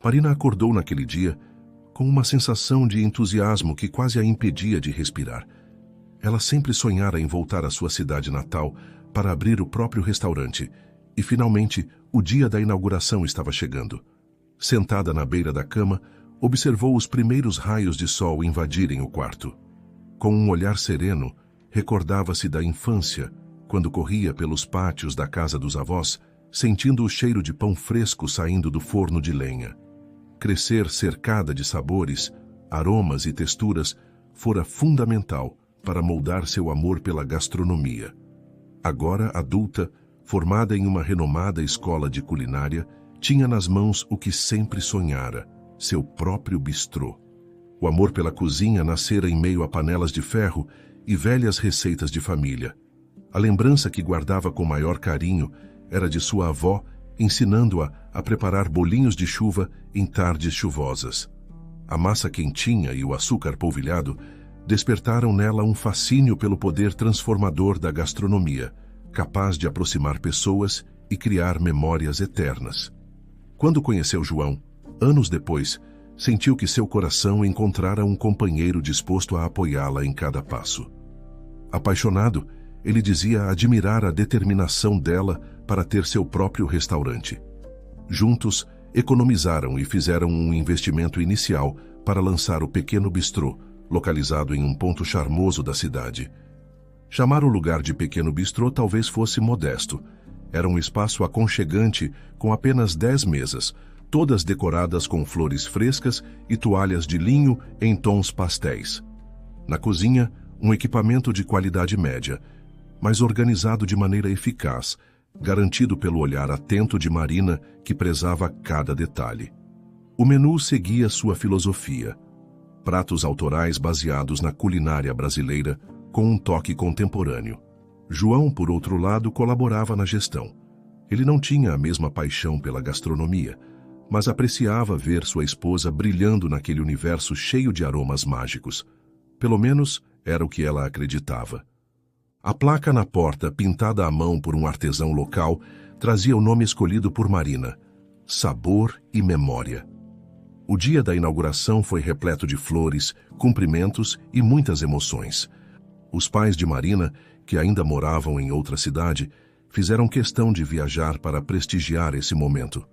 Marina acordou naquele dia com uma sensação de entusiasmo que quase a impedia de respirar. Ela sempre sonhara em voltar à sua cidade natal para abrir o próprio restaurante, e finalmente o dia da inauguração estava chegando. Sentada na beira da cama, observou os primeiros raios de sol invadirem o quarto. Com um olhar sereno, recordava-se da infância, quando corria pelos pátios da casa dos avós, sentindo o cheiro de pão fresco saindo do forno de lenha. Crescer cercada de sabores, aromas e texturas fora fundamental para moldar seu amor pela gastronomia. Agora adulta, formada em uma renomada escola de culinária, tinha nas mãos o que sempre sonhara, seu próprio bistrô. O amor pela cozinha nascera em meio a panelas de ferro e velhas receitas de família. A lembrança que guardava com maior carinho era de sua avó, ensinando-a a preparar bolinhos de chuva em tardes chuvosas. A massa quentinha e o açúcar polvilhado despertaram nela um fascínio pelo poder transformador da gastronomia, capaz de aproximar pessoas e criar memórias eternas. Quando conheceu João, anos depois, sentiu que seu coração encontrara um companheiro disposto a apoiá-la em cada passo. Apaixonado, ele dizia admirar a determinação dela para ter seu próprio restaurante. Juntos, economizaram e fizeram um investimento inicial para lançar o pequeno bistrô, localizado em um ponto charmoso da cidade. Chamar o lugar de pequeno bistrô talvez fosse modesto. Era um espaço aconchegante com apenas 10 mesas, todas decoradas com flores frescas e toalhas de linho em tons pastéis. Na cozinha, um equipamento de qualidade média, mas organizado de maneira eficaz, garantido pelo olhar atento de Marina, que prezava cada detalhe. O menu seguia sua filosofia: pratos autorais baseados na culinária brasileira, com um toque contemporâneo. João, por outro lado, colaborava na gestão. Ele não tinha a mesma paixão pela gastronomia, mas apreciava ver sua esposa brilhando naquele universo cheio de aromas mágicos. Pelo menos, era o que ela acreditava. A placa na porta, pintada à mão por um artesão local, trazia o nome escolhido por Marina: Sabor e Memória. O dia da inauguração foi repleto de flores, cumprimentos e muitas emoções. Os pais de Marina, que ainda moravam em outra cidade, fizeram questão de viajar para prestigiar esse momento.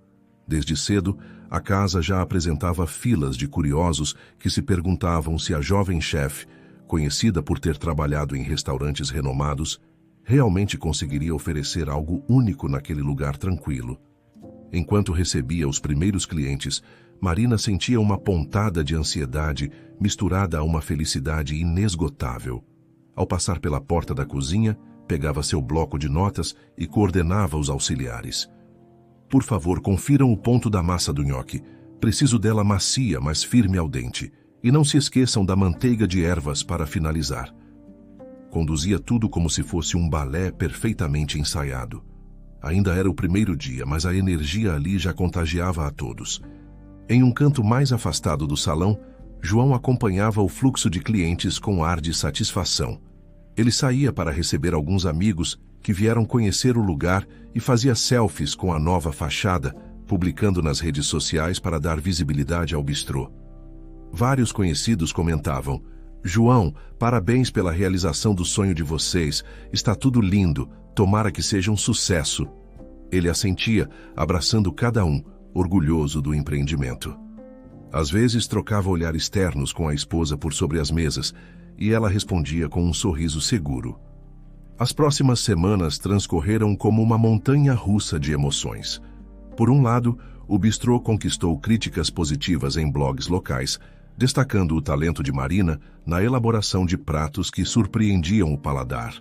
Desde cedo, a casa já apresentava filas de curiosos que se perguntavam se a jovem chefe, conhecida por ter trabalhado em restaurantes renomados, realmente conseguiria oferecer algo único naquele lugar tranquilo. Enquanto recebia os primeiros clientes, Marina sentia uma pontada de ansiedade misturada a uma felicidade inesgotável. Ao passar pela porta da cozinha, pegava seu bloco de notas e coordenava os auxiliares. Por favor, confiram o ponto da massa do nhoque. Preciso dela macia, mas firme ao dente. E não se esqueçam da manteiga de ervas para finalizar. Conduzia tudo como se fosse um balé perfeitamente ensaiado. Ainda era o primeiro dia, mas a energia ali já contagiava a todos. Em um canto mais afastado do salão, João acompanhava o fluxo de clientes com ar de satisfação. Ele saía para receber alguns amigos que vieram conhecer o lugar e fazia selfies com a nova fachada, publicando nas redes sociais para dar visibilidade ao bistrô. Vários conhecidos comentavam: João, parabéns pela realização do sonho de vocês, está tudo lindo, tomara que seja um sucesso. Ele assentia, abraçando cada um, orgulhoso do empreendimento. Às vezes trocava olhares ternos com a esposa por sobre as mesas, e ela respondia com um sorriso seguro. As próximas semanas transcorreram como uma montanha-russa de emoções. Por um lado, o bistrô conquistou críticas positivas em blogs locais, destacando o talento de Marina na elaboração de pratos que surpreendiam o paladar.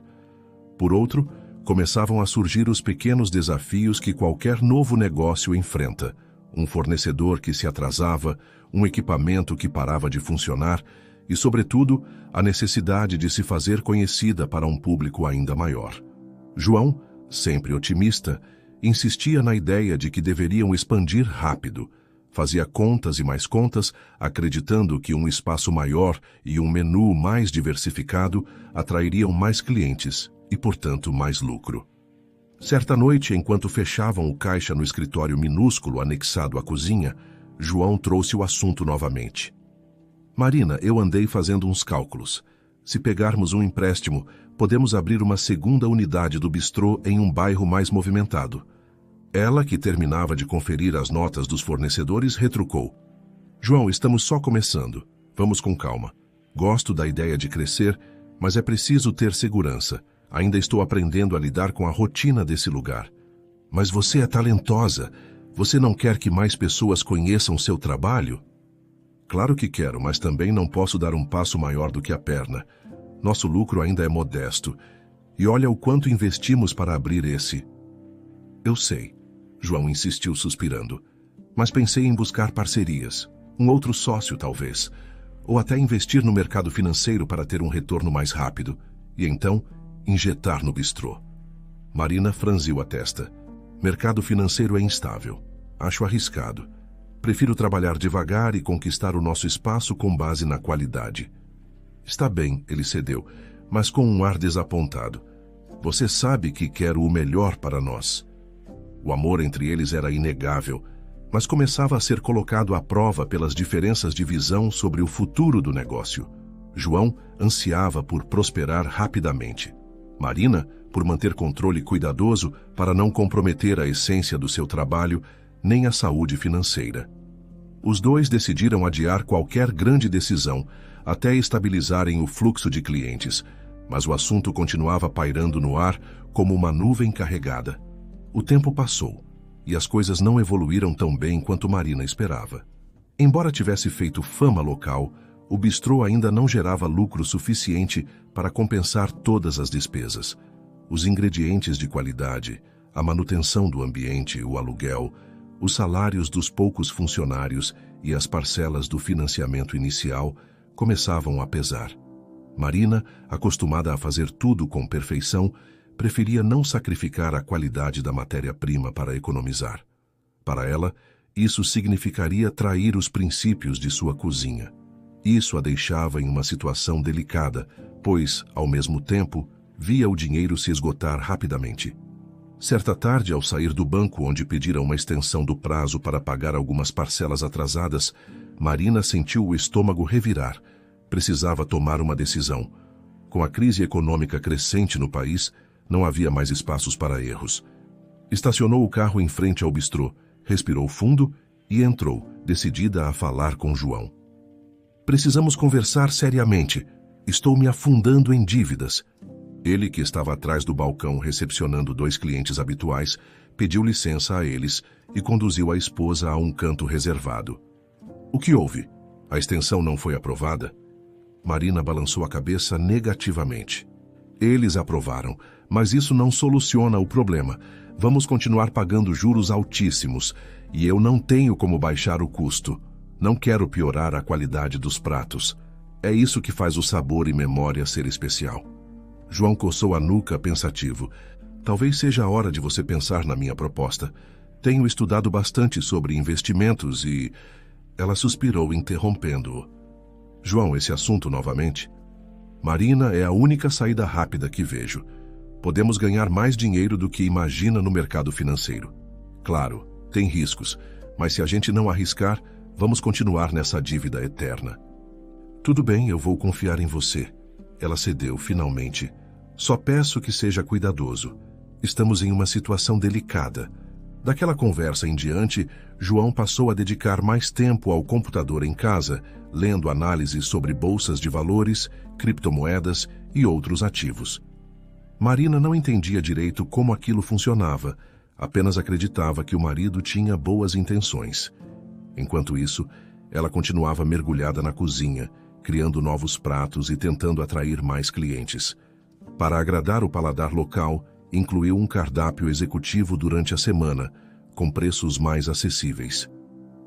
Por outro, começavam a surgir os pequenos desafios que qualquer novo negócio enfrenta: um fornecedor que se atrasava, um equipamento que parava de funcionar e, sobretudo, a necessidade de se fazer conhecida para um público ainda maior. João, sempre otimista, insistia na ideia de que deveriam expandir rápido. Fazia contas e mais contas, acreditando que um espaço maior e um menu mais diversificado atrairiam mais clientes e, portanto, mais lucro. Certa noite, enquanto fechavam o caixa no escritório minúsculo anexado à cozinha, João trouxe o assunto novamente. Marina, eu andei fazendo uns cálculos. Se pegarmos um empréstimo, podemos abrir uma segunda unidade do bistrô em um bairro mais movimentado. Ela, que terminava de conferir as notas dos fornecedores, retrucou. João, estamos só começando. Vamos com calma. Gosto da ideia de crescer, mas é preciso ter segurança. Ainda estou aprendendo a lidar com a rotina desse lugar. Mas você é talentosa. Você não quer que mais pessoas conheçam seu trabalho? Claro que quero, mas também não posso dar um passo maior do que a perna. Nosso lucro ainda é modesto. E olha o quanto investimos para abrir esse. Eu sei, João insistiu suspirando. Mas pensei em buscar parcerias. Um outro sócio, talvez. Ou até investir no mercado financeiro para ter um retorno mais rápido. E então, injetar no bistrô. Marina franziu a testa. Mercado financeiro é instável. Acho arriscado. Prefiro trabalhar devagar e conquistar o nosso espaço com base na qualidade. Está bem, ele cedeu, mas com um ar desapontado. Você sabe que quero o melhor para nós. O amor entre eles era inegável, mas começava a ser colocado à prova pelas diferenças de visão sobre o futuro do negócio. João ansiava por prosperar rapidamente. Marina, por manter controle cuidadoso para não comprometer a essência do seu trabalho, nem a saúde financeira. Os dois decidiram adiar qualquer grande decisão até estabilizarem o fluxo de clientes, mas o assunto continuava pairando no ar como uma nuvem carregada. O tempo passou, e as coisas não evoluíram tão bem quanto Marina esperava. Embora tivesse feito fama local, o bistrô ainda não gerava lucro suficiente para compensar todas as despesas. Os ingredientes de qualidade, a manutenção do ambiente, o aluguel, os salários dos poucos funcionários e as parcelas do financiamento inicial começavam a pesar. Marina, acostumada a fazer tudo com perfeição, preferia não sacrificar a qualidade da matéria-prima para economizar. Para ela, isso significaria trair os princípios de sua cozinha. Isso a deixava em uma situação delicada, pois, ao mesmo tempo, via o dinheiro se esgotar rapidamente. Certa tarde, ao sair do banco onde pediram uma extensão do prazo para pagar algumas parcelas atrasadas, Marina sentiu o estômago revirar. Precisava tomar uma decisão. Com a crise econômica crescente no país, não havia mais espaços para erros. Estacionou o carro em frente ao bistrô, respirou fundo e entrou, decidida a falar com João. Precisamos conversar seriamente. Estou me afundando em dívidas. Ele, que estava atrás do balcão recepcionando 2 clientes habituais, pediu licença a eles e conduziu a esposa a um canto reservado. O que houve? A extensão não foi aprovada? Marina balançou a cabeça negativamente. Eles aprovaram, mas isso não soluciona o problema. Vamos continuar pagando juros altíssimos e eu não tenho como baixar o custo. Não quero piorar a qualidade dos pratos. É isso que faz o sabor e memória ser especial. João coçou a nuca pensativo. Talvez seja a hora de você pensar na minha proposta. Tenho estudado bastante sobre investimentos e... Ela suspirou, interrompendo-o. João, esse assunto novamente? Marina é a única saída rápida que vejo. Podemos ganhar mais dinheiro do que imagina no mercado financeiro. Claro, tem riscos, mas se a gente não arriscar, vamos continuar nessa dívida eterna. Tudo bem, eu vou confiar em você. Ela cedeu, finalmente. Só peço que seja cuidadoso. Estamos em uma situação delicada. Daquela conversa em diante, João passou a dedicar mais tempo ao computador em casa, lendo análises sobre bolsas de valores, criptomoedas e outros ativos. Marina não entendia direito como aquilo funcionava, apenas acreditava que o marido tinha boas intenções. Enquanto isso, ela continuava mergulhada na cozinha, criando novos pratos e tentando atrair mais clientes. Para agradar o paladar local, incluiu um cardápio executivo durante a semana, com preços mais acessíveis.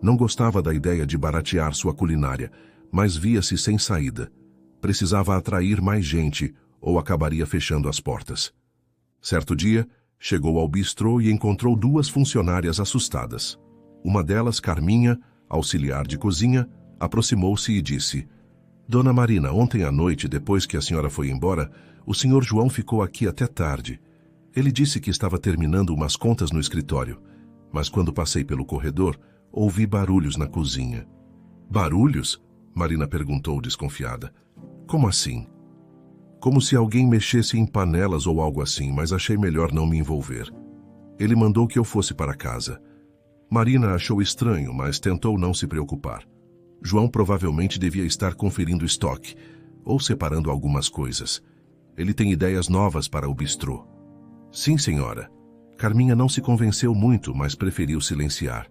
Não gostava da ideia de baratear sua culinária, mas via-se sem saída. Precisava atrair mais gente ou acabaria fechando as portas. Certo dia, chegou ao bistrô e encontrou 2 funcionárias assustadas. Uma delas, Carminha, auxiliar de cozinha, aproximou-se e disse: Dona Marina, ontem à noite, depois que a senhora foi embora, o senhor João ficou aqui até tarde. Ele disse que estava terminando umas contas no escritório, mas quando passei pelo corredor, ouvi barulhos na cozinha. Barulhos? Marina perguntou desconfiada. Como assim? Como se alguém mexesse em panelas ou algo assim, mas achei melhor não me envolver. Ele mandou que eu fosse para casa. Marina achou estranho, mas tentou não se preocupar. João provavelmente devia estar conferindo estoque, ou separando algumas coisas. Ele tem ideias novas para o bistrô. Sim, senhora. Carminha não se convenceu muito, mas preferiu silenciar.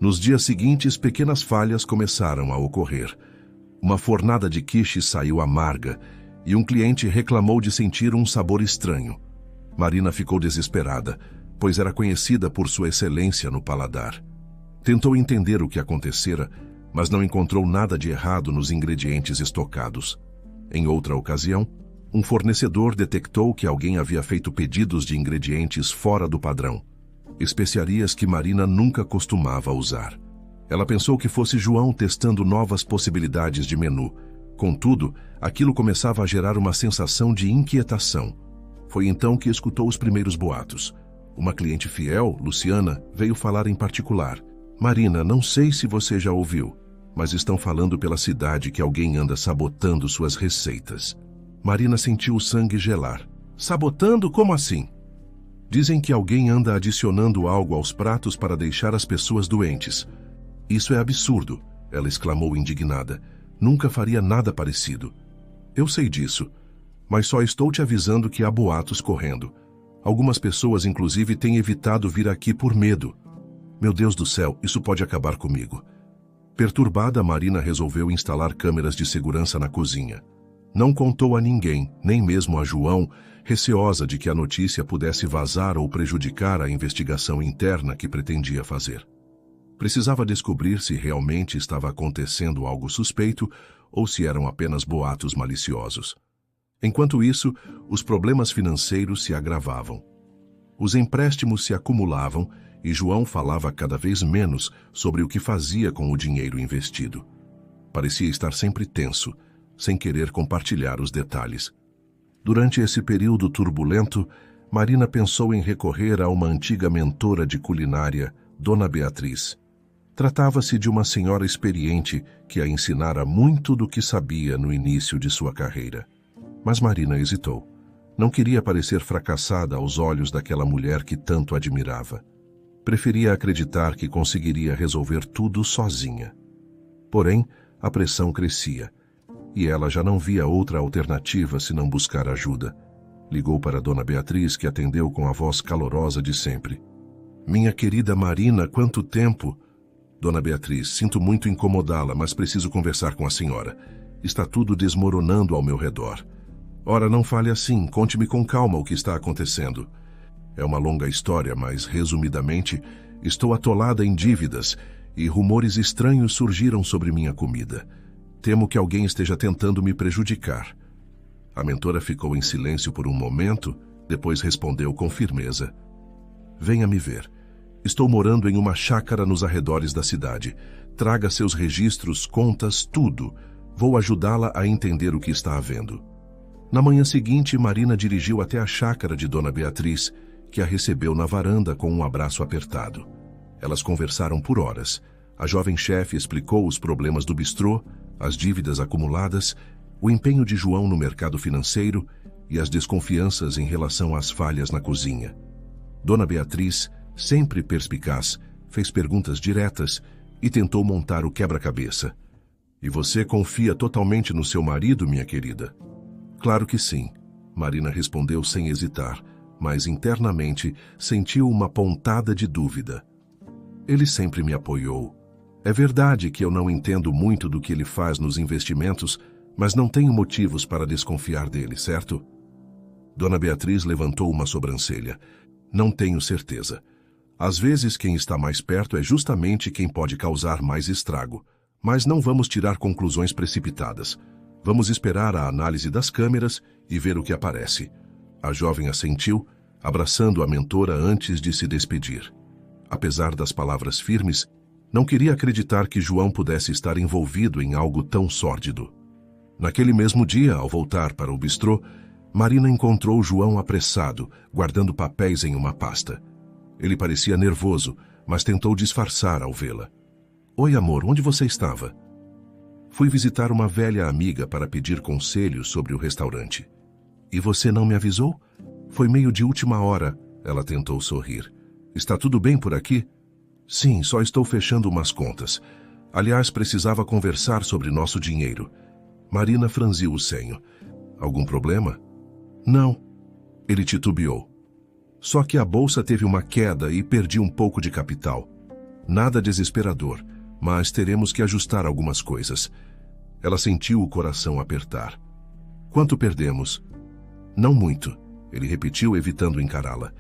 Nos dias seguintes, pequenas falhas começaram a ocorrer. Uma fornada de quiche saiu amarga e um cliente reclamou de sentir um sabor estranho. Marina ficou desesperada, pois era conhecida por sua excelência no paladar. Tentou entender o que acontecera, mas não encontrou nada de errado nos ingredientes estocados. Em outra ocasião, um fornecedor detectou que alguém havia feito pedidos de ingredientes fora do padrão, especiarias que Marina nunca costumava usar. Ela pensou que fosse João testando novas possibilidades de menu. Contudo, aquilo começava a gerar uma sensação de inquietação. Foi então que escutou os primeiros boatos. Uma cliente fiel, Luciana, veio falar em particular. Marina, não sei se você já ouviu, mas estão falando pela cidade que alguém anda sabotando suas receitas. Marina sentiu o sangue gelar. Sabotando? Como assim? Dizem que alguém anda adicionando algo aos pratos para deixar as pessoas doentes. Isso é absurdo, ela exclamou indignada. Nunca faria nada parecido. Eu sei disso, mas só estou te avisando que há boatos correndo. Algumas pessoas, inclusive, têm evitado vir aqui por medo. Meu Deus do céu, isso pode acabar comigo. Perturbada, Marina resolveu instalar câmeras de segurança na cozinha. Não contou a ninguém, nem mesmo a João, receosa de que a notícia pudesse vazar ou prejudicar a investigação interna que pretendia fazer. Precisava descobrir se realmente estava acontecendo algo suspeito ou se eram apenas boatos maliciosos. Enquanto isso, os problemas financeiros se agravavam. Os empréstimos se acumulavam e João falava cada vez menos sobre o que fazia com o dinheiro investido. Parecia estar sempre tenso, sem querer compartilhar os detalhes. Durante esse período turbulento, Marina pensou em recorrer a uma antiga mentora de culinária, Dona Beatriz. Tratava-se de uma senhora experiente que a ensinara muito do que sabia no início de sua carreira. Mas Marina hesitou. Não queria parecer fracassada aos olhos daquela mulher que tanto admirava. Preferia acreditar que conseguiria resolver tudo sozinha. Porém, a pressão crescia, e ela já não via outra alternativa senão buscar ajuda. Ligou para Dona Beatriz, que atendeu com a voz calorosa de sempre. Minha querida Marina, quanto tempo! Dona Beatriz, sinto muito incomodá-la, mas preciso conversar com a senhora. Está tudo desmoronando ao meu redor. Ora, não fale assim, conte-me com calma o que está acontecendo. É uma longa história, mas, resumidamente, estou atolada em dívidas e rumores estranhos surgiram sobre minha comida. Temo que alguém esteja tentando me prejudicar. A mentora ficou em silêncio por um momento, depois respondeu com firmeza. Venha me ver. Estou morando em uma chácara nos arredores da cidade. Traga seus registros, contas, tudo. Vou ajudá-la a entender o que está havendo. Na manhã seguinte, Marina dirigiu até a chácara de Dona Beatriz, que a recebeu na varanda com um abraço apertado. Elas conversaram por horas. A jovem chefe explicou os problemas do bistrô, as dívidas acumuladas, o empenho de João no mercado financeiro e as desconfianças em relação às falhas na cozinha. Dona Beatriz, sempre perspicaz, fez perguntas diretas e tentou montar o quebra-cabeça. E você confia totalmente no seu marido, minha querida? Claro que sim, Marina respondeu sem hesitar, mas internamente sentiu uma pontada de dúvida. Ele sempre me apoiou. É verdade que eu não entendo muito do que ele faz nos investimentos, mas não tenho motivos para desconfiar dele, certo? Dona Beatriz levantou uma sobrancelha. Não tenho certeza. Às vezes quem está mais perto é justamente quem pode causar mais estrago. Mas não vamos tirar conclusões precipitadas. Vamos esperar a análise das câmeras e ver o que aparece. A jovem assentiu, abraçando a mentora antes de se despedir. Apesar das palavras firmes, não queria acreditar que João pudesse estar envolvido em algo tão sórdido. Naquele mesmo dia, ao voltar para o bistrô, Marina encontrou João apressado, guardando papéis em uma pasta. Ele parecia nervoso, mas tentou disfarçar ao vê-la. Oi, amor, onde você estava? Fui visitar uma velha amiga para pedir conselhos sobre o restaurante. E você não me avisou? Foi meio de última hora. Ela tentou sorrir. Está tudo bem por aqui? Sim, só estou fechando umas contas. Aliás, precisava conversar sobre nosso dinheiro. Marina franziu o senho. Algum problema? Não. Ele titubeou. Só que a bolsa teve uma queda e perdi um pouco de capital. Nada desesperador, mas teremos que ajustar algumas coisas. Ela sentiu o coração apertar. Quanto perdemos? Não muito, ele repetiu, evitando encará-la.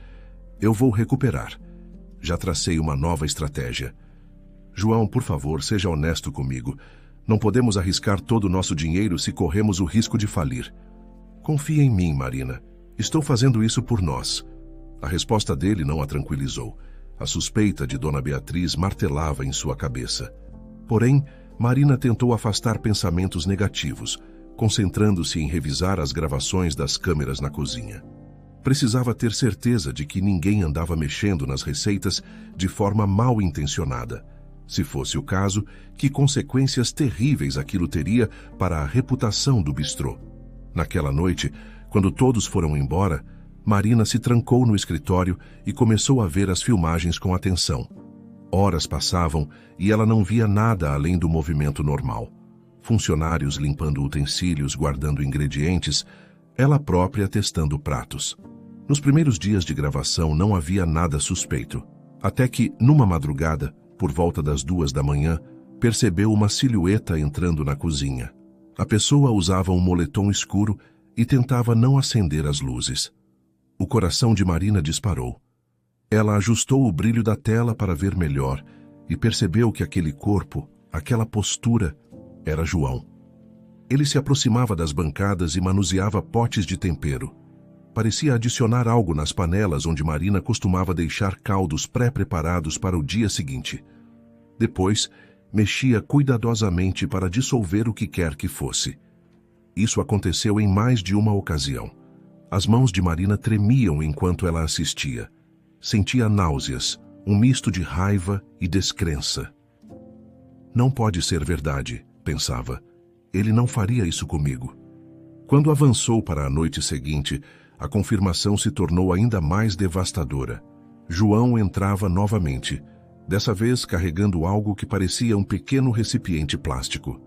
Eu vou recuperar. Já tracei uma nova estratégia. João, por favor, seja honesto comigo. Não podemos arriscar todo o nosso dinheiro se corremos o risco de falir. Confia em mim, Marina. Estou fazendo isso por nós. A resposta dele não a tranquilizou. A suspeita de Dona Beatriz martelava em sua cabeça. Porém, Marina tentou afastar pensamentos negativos, concentrando-se em revisar as gravações das câmeras na cozinha. Precisava ter certeza de que ninguém andava mexendo nas receitas de forma mal intencionada. Se fosse o caso, que consequências terríveis aquilo teria para a reputação do bistrô. Naquela noite, quando todos foram embora, Marina se trancou no escritório e começou a ver as filmagens com atenção. Horas passavam e ela não via nada além do movimento normal. Funcionários limpando utensílios, guardando ingredientes, ela própria testando pratos. Nos primeiros dias de gravação não havia nada suspeito, até que, numa madrugada, por volta das 2 da manhã, percebeu uma silhueta entrando na cozinha. A pessoa usava um moletom escuro e tentava não acender as luzes. O coração de Marina disparou. Ela ajustou o brilho da tela para ver melhor e percebeu que aquele corpo, aquela postura, era João. Ele se aproximava das bancadas e manuseava potes de tempero. Parecia adicionar algo nas panelas onde Marina costumava deixar caldos pré-preparados para o dia seguinte. Depois, mexia cuidadosamente para dissolver o que quer que fosse. Isso aconteceu em mais de uma ocasião. As mãos de Marina tremiam enquanto ela assistia. Sentia náuseas, um misto de raiva e descrença. Não pode ser verdade, pensava. Ele não faria isso comigo. Quando avançou para a noite seguinte, a confirmação se tornou ainda mais devastadora. João entrava novamente, dessa vez carregando algo que parecia um pequeno recipiente plástico.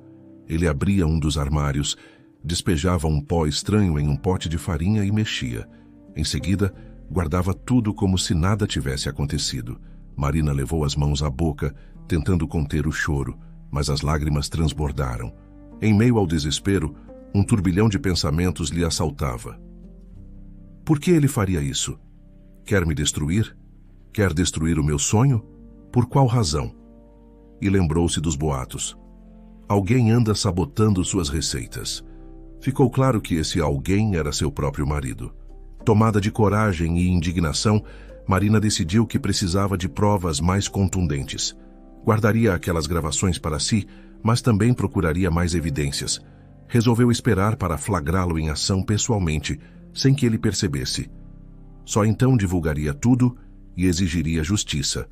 Ele abria um dos armários, despejava um pó estranho em um pote de farinha e mexia. Em seguida, guardava tudo como se nada tivesse acontecido. Marina levou as mãos à boca, tentando conter o choro, mas as lágrimas transbordaram. Em meio ao desespero, um turbilhão de pensamentos lhe assaltava. Por que ele faria isso? Quer me destruir? Quer destruir o meu sonho? Por qual razão? E lembrou-se dos boatos. Alguém anda sabotando suas receitas. Ficou claro que esse alguém era seu próprio marido. Tomada de coragem e indignação, Marina decidiu que precisava de provas mais contundentes. Guardaria aquelas gravações para si, mas também procuraria mais evidências. Resolveu esperar para flagrá-lo em ação pessoalmente, sem que ele percebesse. Só então divulgaria tudo e exigiria justiça.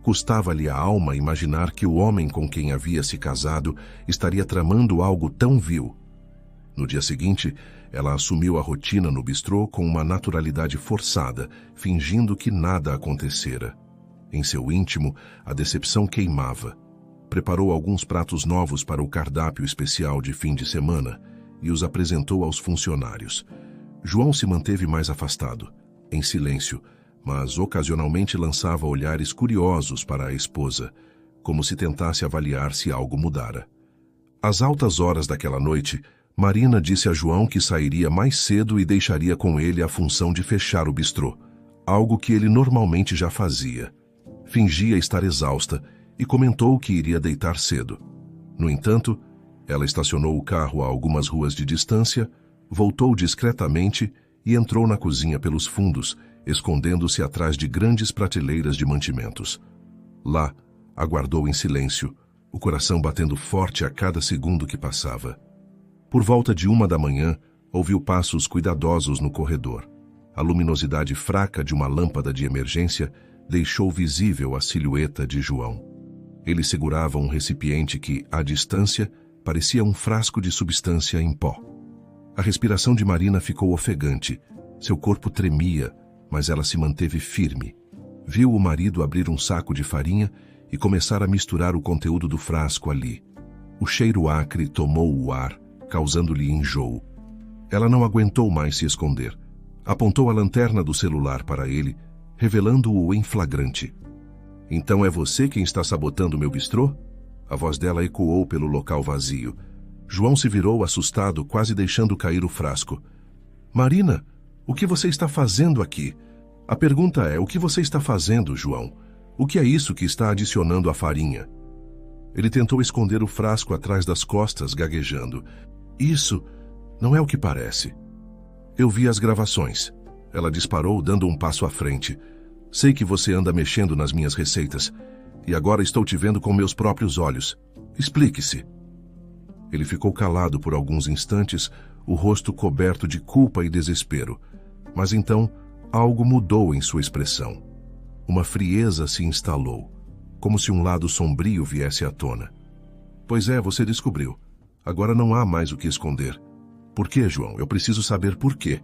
Custava-lhe a alma imaginar que o homem com quem havia se casado estaria tramando algo tão vil. No dia seguinte, ela assumiu a rotina no bistrô com uma naturalidade forçada, fingindo que nada acontecera. Em seu íntimo, a decepção queimava. Preparou alguns pratos novos para o cardápio especial de fim de semana e os apresentou aos funcionários. João se manteve mais afastado, em silêncio, mas ocasionalmente lançava olhares curiosos para a esposa, como se tentasse avaliar se algo mudara. Às altas horas daquela noite, Marina disse a João que sairia mais cedo e deixaria com ele a função de fechar o bistrô, algo que ele normalmente já fazia. Fingia estar exausta e comentou que iria deitar cedo. No entanto, ela estacionou o carro a algumas ruas de distância, voltou discretamente e entrou na cozinha pelos fundos, escondendo-se atrás de grandes prateleiras de mantimentos. Lá, aguardou em silêncio, o coração batendo forte a cada segundo que passava. Por volta de 1 da manhã, ouviu passos cuidadosos no corredor. A luminosidade fraca de uma lâmpada de emergência deixou visível a silhueta de João. Ele segurava um recipiente que, à distância, parecia um frasco de substância em pó. A respiração de Marina ficou ofegante. Seu corpo tremia, mas ela se manteve firme. Viu o marido abrir um saco de farinha e começar a misturar o conteúdo do frasco ali. O cheiro acre tomou o ar, causando-lhe enjoo. Ela não aguentou mais se esconder. Apontou a lanterna do celular para ele, revelando-o em flagrante. "Então é você quem está sabotando meu bistrô?" A voz dela ecoou pelo local vazio. João se virou assustado, quase deixando cair o frasco. "Marina, o que você está fazendo aqui?" "A pergunta é, o que você está fazendo, João? O que é isso que está adicionando à farinha?" Ele tentou esconder o frasco atrás das costas, gaguejando. "Isso não é o que parece." "Eu vi as gravações." Ela disparou, dando um passo à frente. "Sei que você anda mexendo nas minhas receitas. E agora estou te vendo com meus próprios olhos. Explique-se." Ele ficou calado por alguns instantes, o rosto coberto de culpa e desespero. Mas então, algo mudou em sua expressão. Uma frieza se instalou, como se um lado sombrio viesse à tona. "Pois é, você descobriu. Agora não há mais o que esconder." "Por quê, João? Eu preciso saber por quê."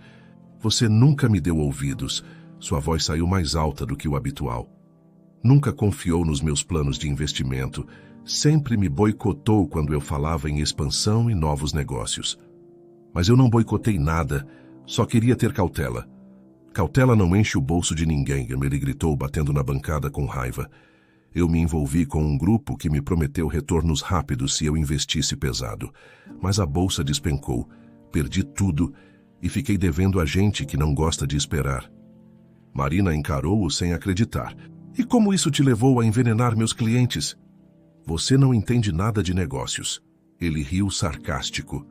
"Você nunca me deu ouvidos." Sua voz saiu mais alta do que o habitual. "Nunca confiou nos meus planos de investimento. Sempre me boicotou quando eu falava em expansão e novos negócios." "Mas eu não boicotei nada. Só queria ter cautela." "Cautela não enche o bolso de ninguém", ele gritou, batendo na bancada com raiva. "Eu me envolvi com um grupo que me prometeu retornos rápidos se eu investisse pesado. Mas a bolsa despencou. Perdi tudo e fiquei devendo a gente que não gosta de esperar." Marina encarou-o sem acreditar. "E como isso te levou a envenenar meus clientes?" "Você não entende nada de negócios." Ele riu sarcástico.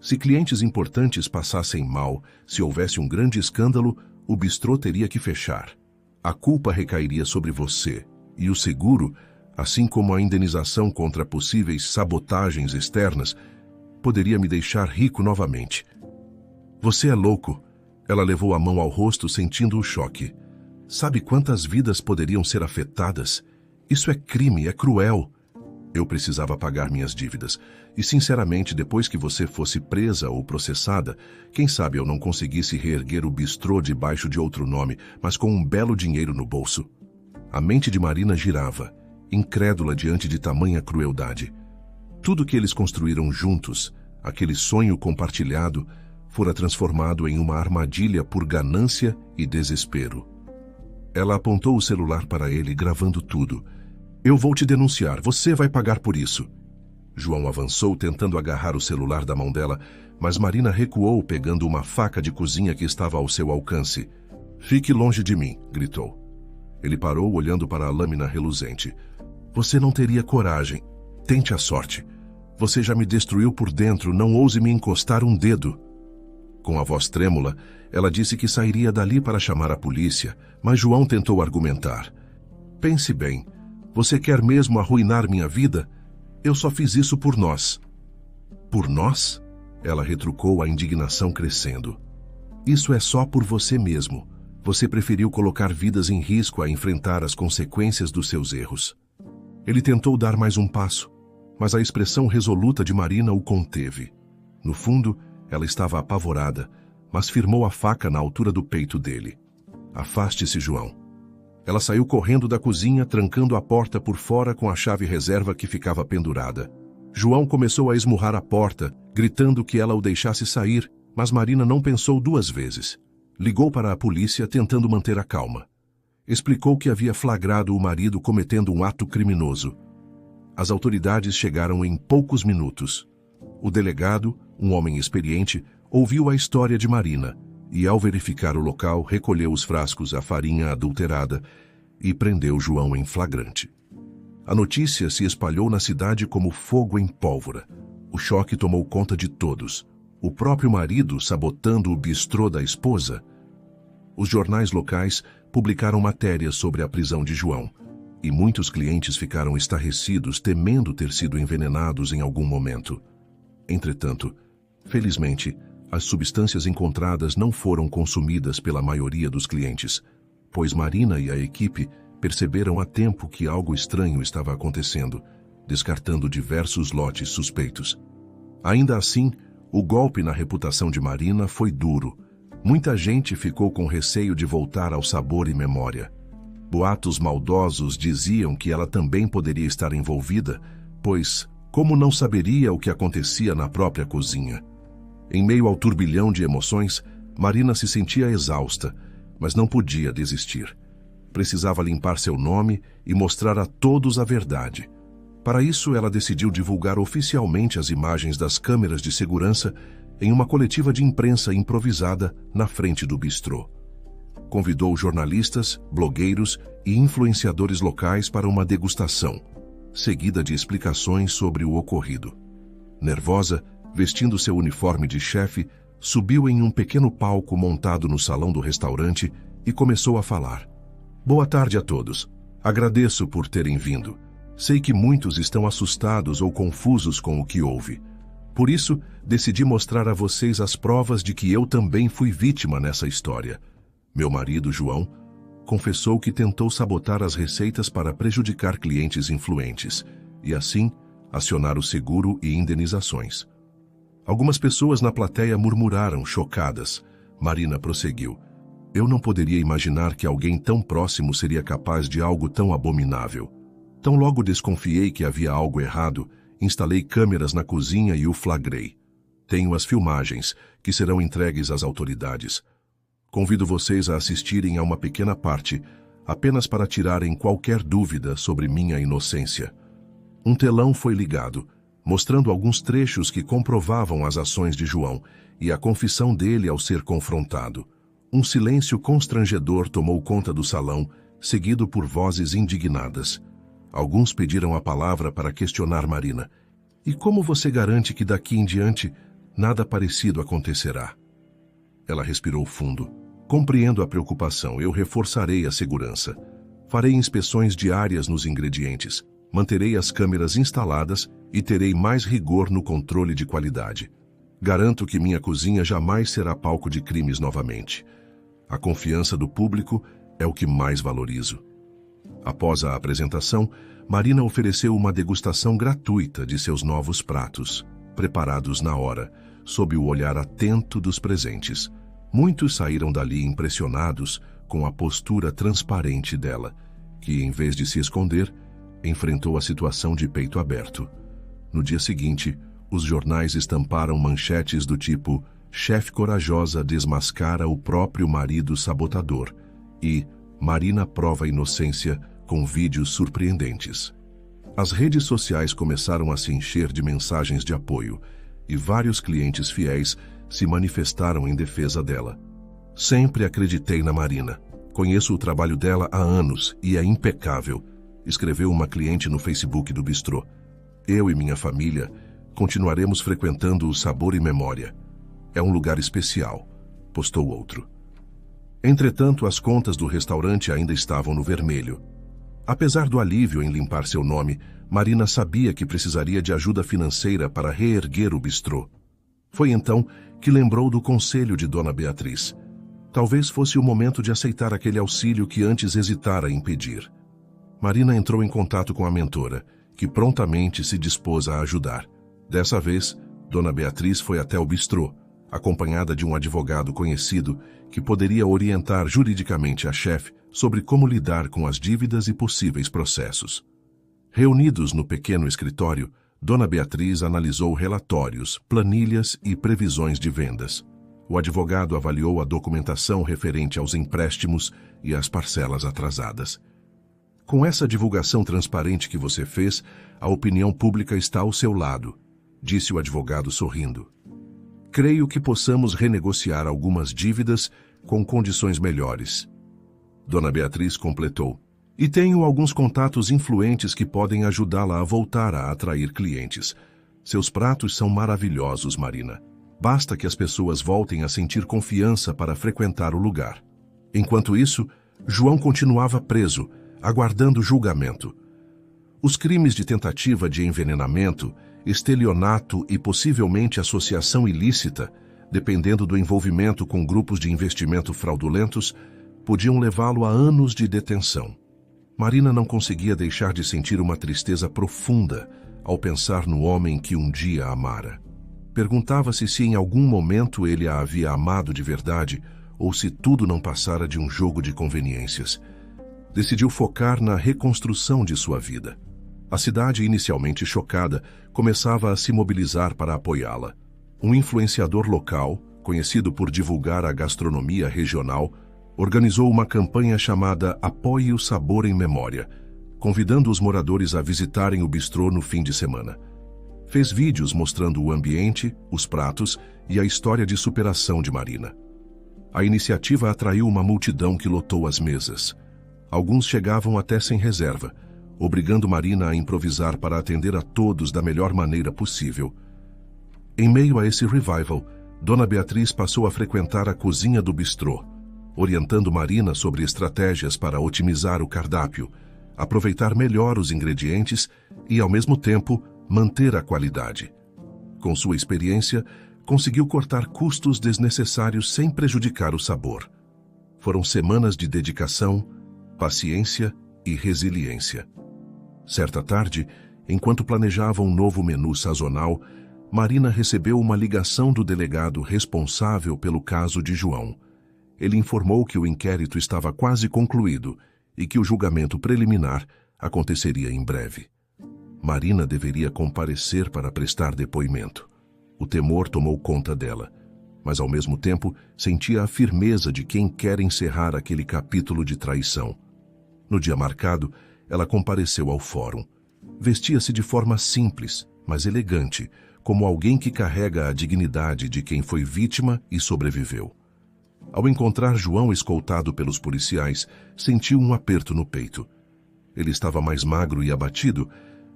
"Se clientes importantes passassem mal, se houvesse um grande escândalo, o bistrô teria que fechar. A culpa recairia sobre você, e o seguro, assim como a indenização contra possíveis sabotagens externas, poderia me deixar rico novamente." "Você é louco." Ela levou a mão ao rosto, sentindo o choque. "Sabe quantas vidas poderiam ser afetadas? Isso é crime, é cruel." "Eu precisava pagar minhas dívidas. E, sinceramente, depois que você fosse presa ou processada, quem sabe eu não conseguisse reerguer o bistrô debaixo de outro nome, mas com um belo dinheiro no bolso." A mente de Marina girava, incrédula diante de tamanha crueldade. Tudo que eles construíram juntos, aquele sonho compartilhado, fora transformado em uma armadilha por ganância e desespero. Ela apontou o celular para ele, gravando tudo. "Eu vou te denunciar, você vai pagar por isso." João avançou, tentando agarrar o celular da mão dela, mas Marina recuou, pegando uma faca de cozinha que estava ao seu alcance. "Fique longe de mim", gritou. Ele parou, olhando para a lâmina reluzente. "Você não teria coragem. Tente a sorte. Você já me destruiu por dentro, não ouse me encostar um dedo." Com a voz trêmula, ela disse que sairia dali para chamar a polícia, mas João tentou argumentar. "Pense bem. Você quer mesmo arruinar minha vida? Eu só fiz isso por nós." "Por nós?" Ela retrucou, a indignação crescendo. "Isso é só por você mesmo. Você preferiu colocar vidas em risco a enfrentar as consequências dos seus erros." Ele tentou dar mais um passo, mas a expressão resoluta de Marina o conteve. No fundo, ela estava apavorada, mas firmou a faca na altura do peito dele. "Afaste-se, João." Ela saiu correndo da cozinha, trancando a porta por fora com a chave reserva que ficava pendurada. João começou a esmurrar a porta, gritando que ela o deixasse sair, mas Marina não pensou duas vezes. Ligou para a polícia, tentando manter a calma. Explicou que havia flagrado o marido cometendo um ato criminoso. As autoridades chegaram em poucos minutos. O delegado, um homem experiente, ouviu a história de Marina e, ao verificar o local, recolheu os frascos, a farinha adulterada e prendeu João em flagrante. A notícia se espalhou na cidade como fogo em pólvora. O choque tomou conta de todos. O próprio marido sabotando o bistrô da esposa. Os jornais locais publicaram matérias sobre a prisão de João, e muitos clientes ficaram estarrecidos, temendo ter sido envenenados em algum momento. Entretanto, felizmente, as substâncias encontradas não foram consumidas pela maioria dos clientes, pois Marina e a equipe perceberam a tempo que algo estranho estava acontecendo, descartando diversos lotes suspeitos. Ainda assim, o golpe na reputação de Marina foi duro. Muita gente ficou com receio de voltar ao sabor e memória. Boatos maldosos diziam que ela também poderia estar envolvida, pois, como não saberia o que acontecia na própria cozinha? Em meio ao turbilhão de emoções, Marina se sentia exausta, mas não podia desistir. Precisava limpar seu nome e mostrar a todos a verdade. Para isso, ela decidiu divulgar oficialmente as imagens das câmeras de segurança em uma coletiva de imprensa improvisada na frente do bistrô. Convidou jornalistas, blogueiros e influenciadores locais para uma degustação, seguida de explicações sobre o ocorrido. Nervosa, vestindo seu uniforme de chefe, subiu em um pequeno palco montado no salão do restaurante e começou a falar. Boa tarde a todos. Agradeço por terem vindo. Sei que muitos estão assustados ou confusos com o que houve. Por isso, decidi mostrar a vocês as provas de que eu também fui vítima nessa história. Meu marido, João, confessou que tentou sabotar as receitas para prejudicar clientes influentes e, assim, acionar o seguro e indenizações. Algumas pessoas na plateia murmuraram, chocadas. Marina prosseguiu. Eu não poderia imaginar que alguém tão próximo seria capaz de algo tão abominável. Tão logo desconfiei que havia algo errado, instalei câmeras na cozinha e o flagrei. Tenho as filmagens, que serão entregues às autoridades. Convido vocês a assistirem a uma pequena parte, apenas para tirarem qualquer dúvida sobre minha inocência. Um telão foi ligado, mostrando alguns trechos que comprovavam as ações de João e a confissão dele ao ser confrontado. Um silêncio constrangedor tomou conta do salão, seguido por vozes indignadas. Alguns pediram a palavra para questionar Marina. E como você garante que daqui em diante nada parecido acontecerá? Ela respirou fundo. Compreendo a preocupação, eu reforçarei a segurança. Farei inspeções diárias nos ingredientes, manterei as câmeras instaladas e terei mais rigor no controle de qualidade. Garanto que minha cozinha jamais será palco de crimes novamente. A confiança do público é o que mais valorizo. Após a apresentação, Marina ofereceu uma degustação gratuita de seus novos pratos, preparados na hora, sob o olhar atento dos presentes. Muitos saíram dali impressionados com a postura transparente dela, que, em vez de se esconder, enfrentou a situação de peito aberto. No dia seguinte, os jornais estamparam manchetes do tipo «Chefe corajosa desmascara o próprio marido sabotador» e «Marina prova inocência com vídeos surpreendentes». As redes sociais começaram a se encher de mensagens de apoio e vários clientes fiéis se manifestaram em defesa dela. Sempre acreditei na Marina. Conheço o trabalho dela há anos e é impecável, escreveu uma cliente no Facebook do bistrô. Eu e minha família continuaremos frequentando o Sabor e Memória. É um lugar especial, postou outro. Entretanto, as contas do restaurante ainda estavam no vermelho. Apesar do alívio em limpar seu nome, Marina sabia que precisaria de ajuda financeira para reerguer o bistrô. Foi então que lembrou do conselho de Dona Beatriz. Talvez fosse o momento de aceitar aquele auxílio que antes hesitara em pedir. Marina entrou em contato com a mentora, que prontamente se dispôs a ajudar. Dessa vez, Dona Beatriz foi até o bistrô, acompanhada de um advogado conhecido que poderia orientar juridicamente a chefe sobre como lidar com as dívidas e possíveis processos. Reunidos no pequeno escritório, Dona Beatriz analisou relatórios, planilhas e previsões de vendas. O advogado avaliou a documentação referente aos empréstimos e às parcelas atrasadas. Com essa divulgação transparente que você fez, a opinião pública está ao seu lado, disse o advogado sorrindo. Creio que possamos renegociar algumas dívidas com condições melhores. Dona Beatriz completou. E tenho alguns contatos influentes que podem ajudá-la a voltar a atrair clientes. Seus pratos são maravilhosos, Marina. Basta que as pessoas voltem a sentir confiança para frequentar o lugar. Enquanto isso, João continuava preso, aguardando julgamento. Os crimes de tentativa de envenenamento, estelionato e possivelmente associação ilícita, dependendo do envolvimento com grupos de investimento fraudulentos, podiam levá-lo a anos de detenção. Marina não conseguia deixar de sentir uma tristeza profunda ao pensar no homem que um dia a amara. Perguntava-se se em algum momento ele a havia amado de verdade ou se tudo não passara de um jogo de conveniências. Decidiu focar na reconstrução de sua vida. A cidade, inicialmente chocada, começava a se mobilizar para apoiá-la. Um influenciador local, conhecido por divulgar a gastronomia regional, organizou uma campanha chamada Apoie o Sabor em Memória, convidando os moradores a visitarem o bistrô no fim de semana. Fez vídeos mostrando o ambiente, os pratos e a história de superação de Marina. A iniciativa atraiu uma multidão que lotou as mesas. Alguns chegavam até sem reserva, obrigando Marina a improvisar para atender a todos da melhor maneira possível. Em meio a esse revival, Dona Beatriz passou a frequentar a cozinha do bistrô, orientando Marina sobre estratégias para otimizar o cardápio, aproveitar melhor os ingredientes e, ao mesmo tempo, manter a qualidade. Com sua experiência, conseguiu cortar custos desnecessários sem prejudicar o sabor. Foram semanas de dedicação, paciência e resiliência. Certa tarde, enquanto planejava um novo menu sazonal, Marina recebeu uma ligação do delegado responsável pelo caso de João. Ele informou que o inquérito estava quase concluído e que o julgamento preliminar aconteceria em breve. Marina deveria comparecer para prestar depoimento. O temor tomou conta dela, mas ao mesmo tempo sentia a firmeza de quem quer encerrar aquele capítulo de traição. No dia marcado, ela compareceu ao fórum. Vestia-se de forma simples, mas elegante, como alguém que carrega a dignidade de quem foi vítima e sobreviveu. Ao encontrar João escoltado pelos policiais, sentiu um aperto no peito. Ele estava mais magro e abatido,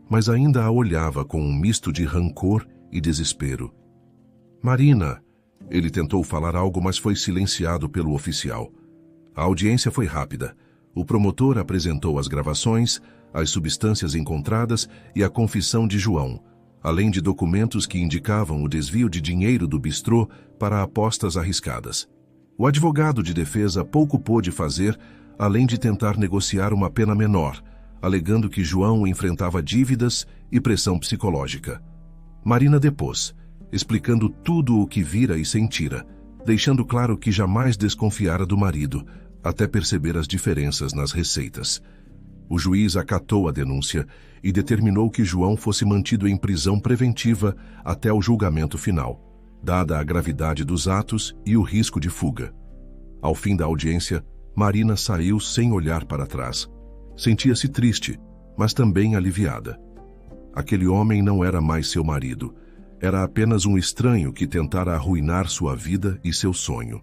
mas ainda a olhava com um misto de rancor e desespero. Marina! Ele tentou falar algo, mas foi silenciado pelo oficial. A audiência foi rápida. O promotor apresentou as gravações, as substâncias encontradas e a confissão de João, além de documentos que indicavam o desvio de dinheiro do bistrô para apostas arriscadas. O advogado de defesa pouco pôde fazer, além de tentar negociar uma pena menor, alegando que João enfrentava dívidas e pressão psicológica. Marina depôs, explicando tudo o que vira e sentira, deixando claro que jamais desconfiara do marido, até perceber as diferenças nas receitas. O juiz acatou a denúncia e determinou que João fosse mantido em prisão preventiva até o julgamento final, dada a gravidade dos atos e o risco de fuga. Ao fim da audiência, Marina saiu sem olhar para trás. Sentia-se triste, mas também aliviada. Aquele homem não era mais seu marido. Era apenas um estranho que tentara arruinar sua vida e seu sonho.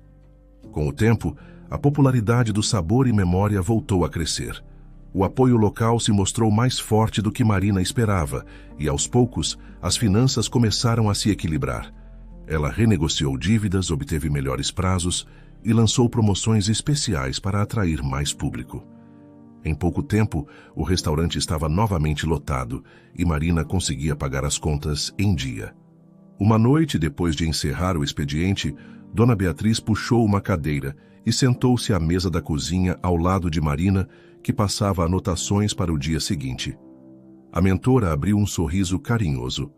Com o tempo, a popularidade do Sabor e Memória voltou a crescer. O apoio local se mostrou mais forte do que Marina esperava e, aos poucos, as finanças começaram a se equilibrar. Ela renegociou dívidas, obteve melhores prazos e lançou promoções especiais para atrair mais público. Em pouco tempo, o restaurante estava novamente lotado e Marina conseguia pagar as contas em dia. Uma noite, depois de encerrar o expediente, Dona Beatriz puxou uma cadeira e sentou-se à mesa da cozinha ao lado de Marina, que passava anotações para o dia seguinte. A mentora abriu um sorriso carinhoso.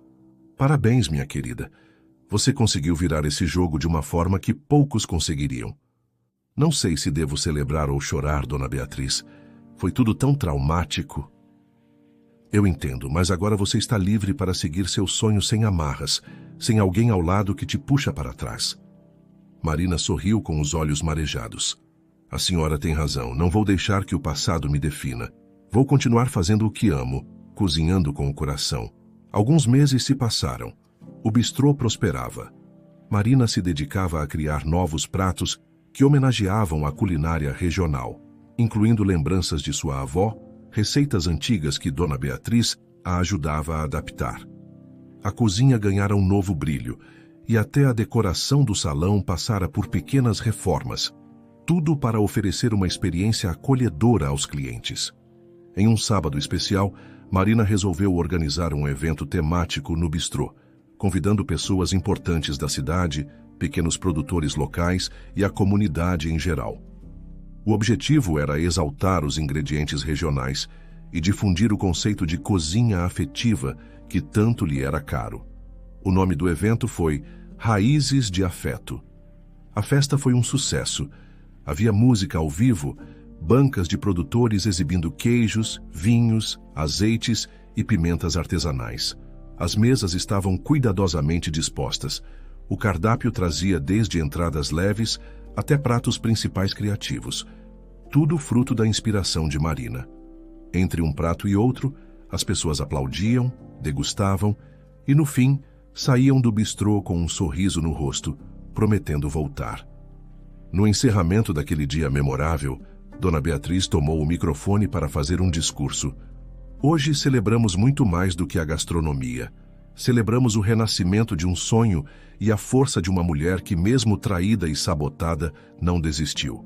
Parabéns, minha querida. Você conseguiu virar esse jogo de uma forma que poucos conseguiriam. Não sei se devo celebrar ou chorar, Dona Beatriz. Foi tudo tão traumático. Eu entendo, mas agora você está livre para seguir seu sonho sem amarras, sem alguém ao lado que te puxa para trás. Marina sorriu com os olhos marejados. A senhora tem razão, não vou deixar que o passado me defina. Vou continuar fazendo o que amo, cozinhando com o coração. Alguns meses se passaram. O bistrô prosperava. Marina se dedicava a criar novos pratos que homenageavam a culinária regional, incluindo lembranças de sua avó, receitas antigas que Dona Beatriz a ajudava a adaptar. A cozinha ganhara um novo brilho e até a decoração do salão passara por pequenas reformas, tudo para oferecer uma experiência acolhedora aos clientes. Em um sábado especial, Marina resolveu organizar um evento temático no bistrô, convidando pessoas importantes da cidade, pequenos produtores locais e a comunidade em geral. O objetivo era exaltar os ingredientes regionais e difundir o conceito de cozinha afetiva que tanto lhe era caro. O nome do evento foi Raízes de Afeto. A festa foi um sucesso. Havia música ao vivo, bancas de produtores exibindo queijos, vinhos, azeites e pimentas artesanais. As mesas estavam cuidadosamente dispostas. O cardápio trazia desde entradas leves até pratos principais criativos. Tudo fruto da inspiração de Marina. Entre um prato e outro, as pessoas aplaudiam, degustavam e, no fim, saíam do bistrô com um sorriso no rosto, prometendo voltar. No encerramento daquele dia memorável, Dona Beatriz tomou o microfone para fazer um discurso. Hoje celebramos muito mais do que a gastronomia. Celebramos o renascimento de um sonho e a força de uma mulher que, mesmo traída e sabotada, não desistiu.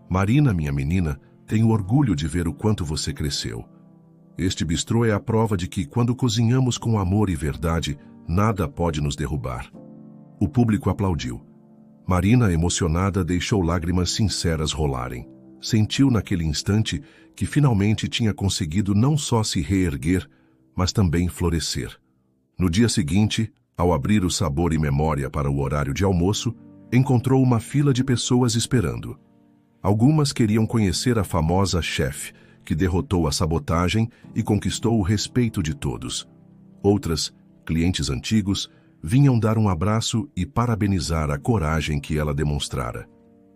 Marina, minha menina, tenho orgulho de ver o quanto você cresceu. Este bistrô é a prova de que, quando cozinhamos com amor e verdade, nada pode nos derrubar. O público aplaudiu. Marina, emocionada, deixou lágrimas sinceras rolarem. Sentiu naquele instante que finalmente tinha conseguido não só se reerguer, mas também florescer. No dia seguinte, ao abrir o Sabor e Memória para o horário de almoço, encontrou uma fila de pessoas esperando. Algumas queriam conhecer a famosa chefe, que derrotou a sabotagem e conquistou o respeito de todos. Outras, clientes antigos, vinham dar um abraço e parabenizar a coragem que ela demonstrara.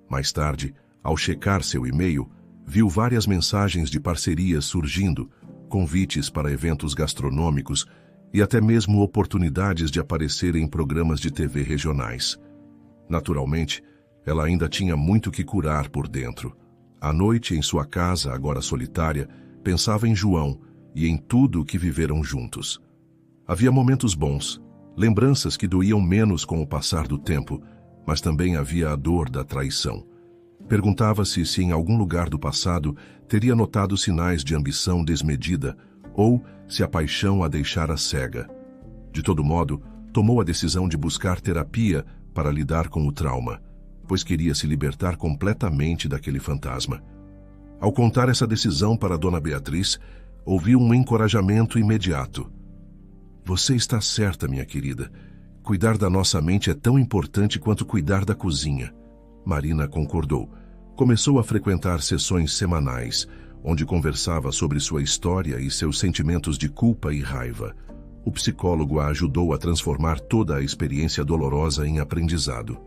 Mais tarde, ao checar seu e-mail, viu várias mensagens de parceria surgindo, convites para eventos gastronômicos e até mesmo oportunidades de aparecer em programas de TV regionais. Naturalmente, ela ainda tinha muito que curar por dentro. À noite, em sua casa, agora solitária, pensava em João e em tudo o que viveram juntos. Havia momentos bons, lembranças que doíam menos com o passar do tempo, mas também havia a dor da traição. Perguntava-se se em algum lugar do passado teria notado sinais de ambição desmedida ou se a paixão a deixara cega. De todo modo, tomou a decisão de buscar terapia para lidar com o trauma, pois queria se libertar completamente daquele fantasma. Ao contar essa decisão para Dona Beatriz, ouviu um encorajamento imediato. Você está certa, minha querida. Cuidar da nossa mente é tão importante quanto cuidar da cozinha. Marina concordou. Começou a frequentar sessões semanais, onde conversava sobre sua história e seus sentimentos de culpa e raiva. O psicólogo a ajudou a transformar toda a experiência dolorosa em aprendizado.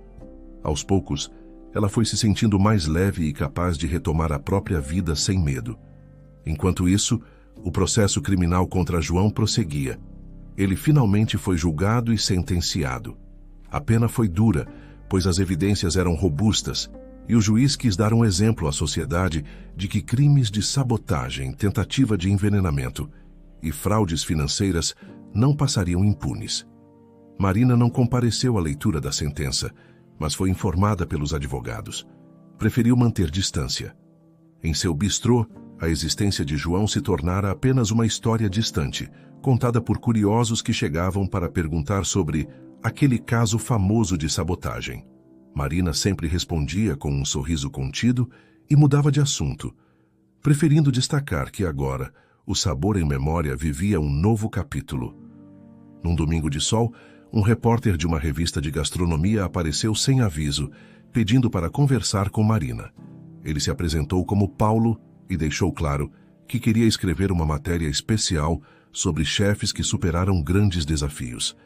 Aos poucos, ela foi se sentindo mais leve e capaz de retomar a própria vida sem medo. Enquanto isso, o processo criminal contra João prosseguia. Ele finalmente foi julgado e sentenciado. A pena foi dura, pois as evidências eram robustas, e o juiz quis dar um exemplo à sociedade de que crimes de sabotagem, tentativa de envenenamento e fraudes financeiras não passariam impunes. Marina não compareceu à leitura da sentença, mas foi informada pelos advogados. Preferiu manter distância. Em seu bistrô, a existência de João se tornara apenas uma história distante, contada por curiosos que chegavam para perguntar sobre aquele caso famoso de sabotagem. Marina sempre respondia com um sorriso contido e mudava de assunto, preferindo destacar que agora o Sabor em Memória vivia um novo capítulo. Num domingo de sol, um repórter de uma revista de gastronomia apareceu sem aviso, pedindo para conversar com Marina. Ele se apresentou como Paulo e deixou claro que queria escrever uma matéria especial sobre chefes que superaram grandes desafios.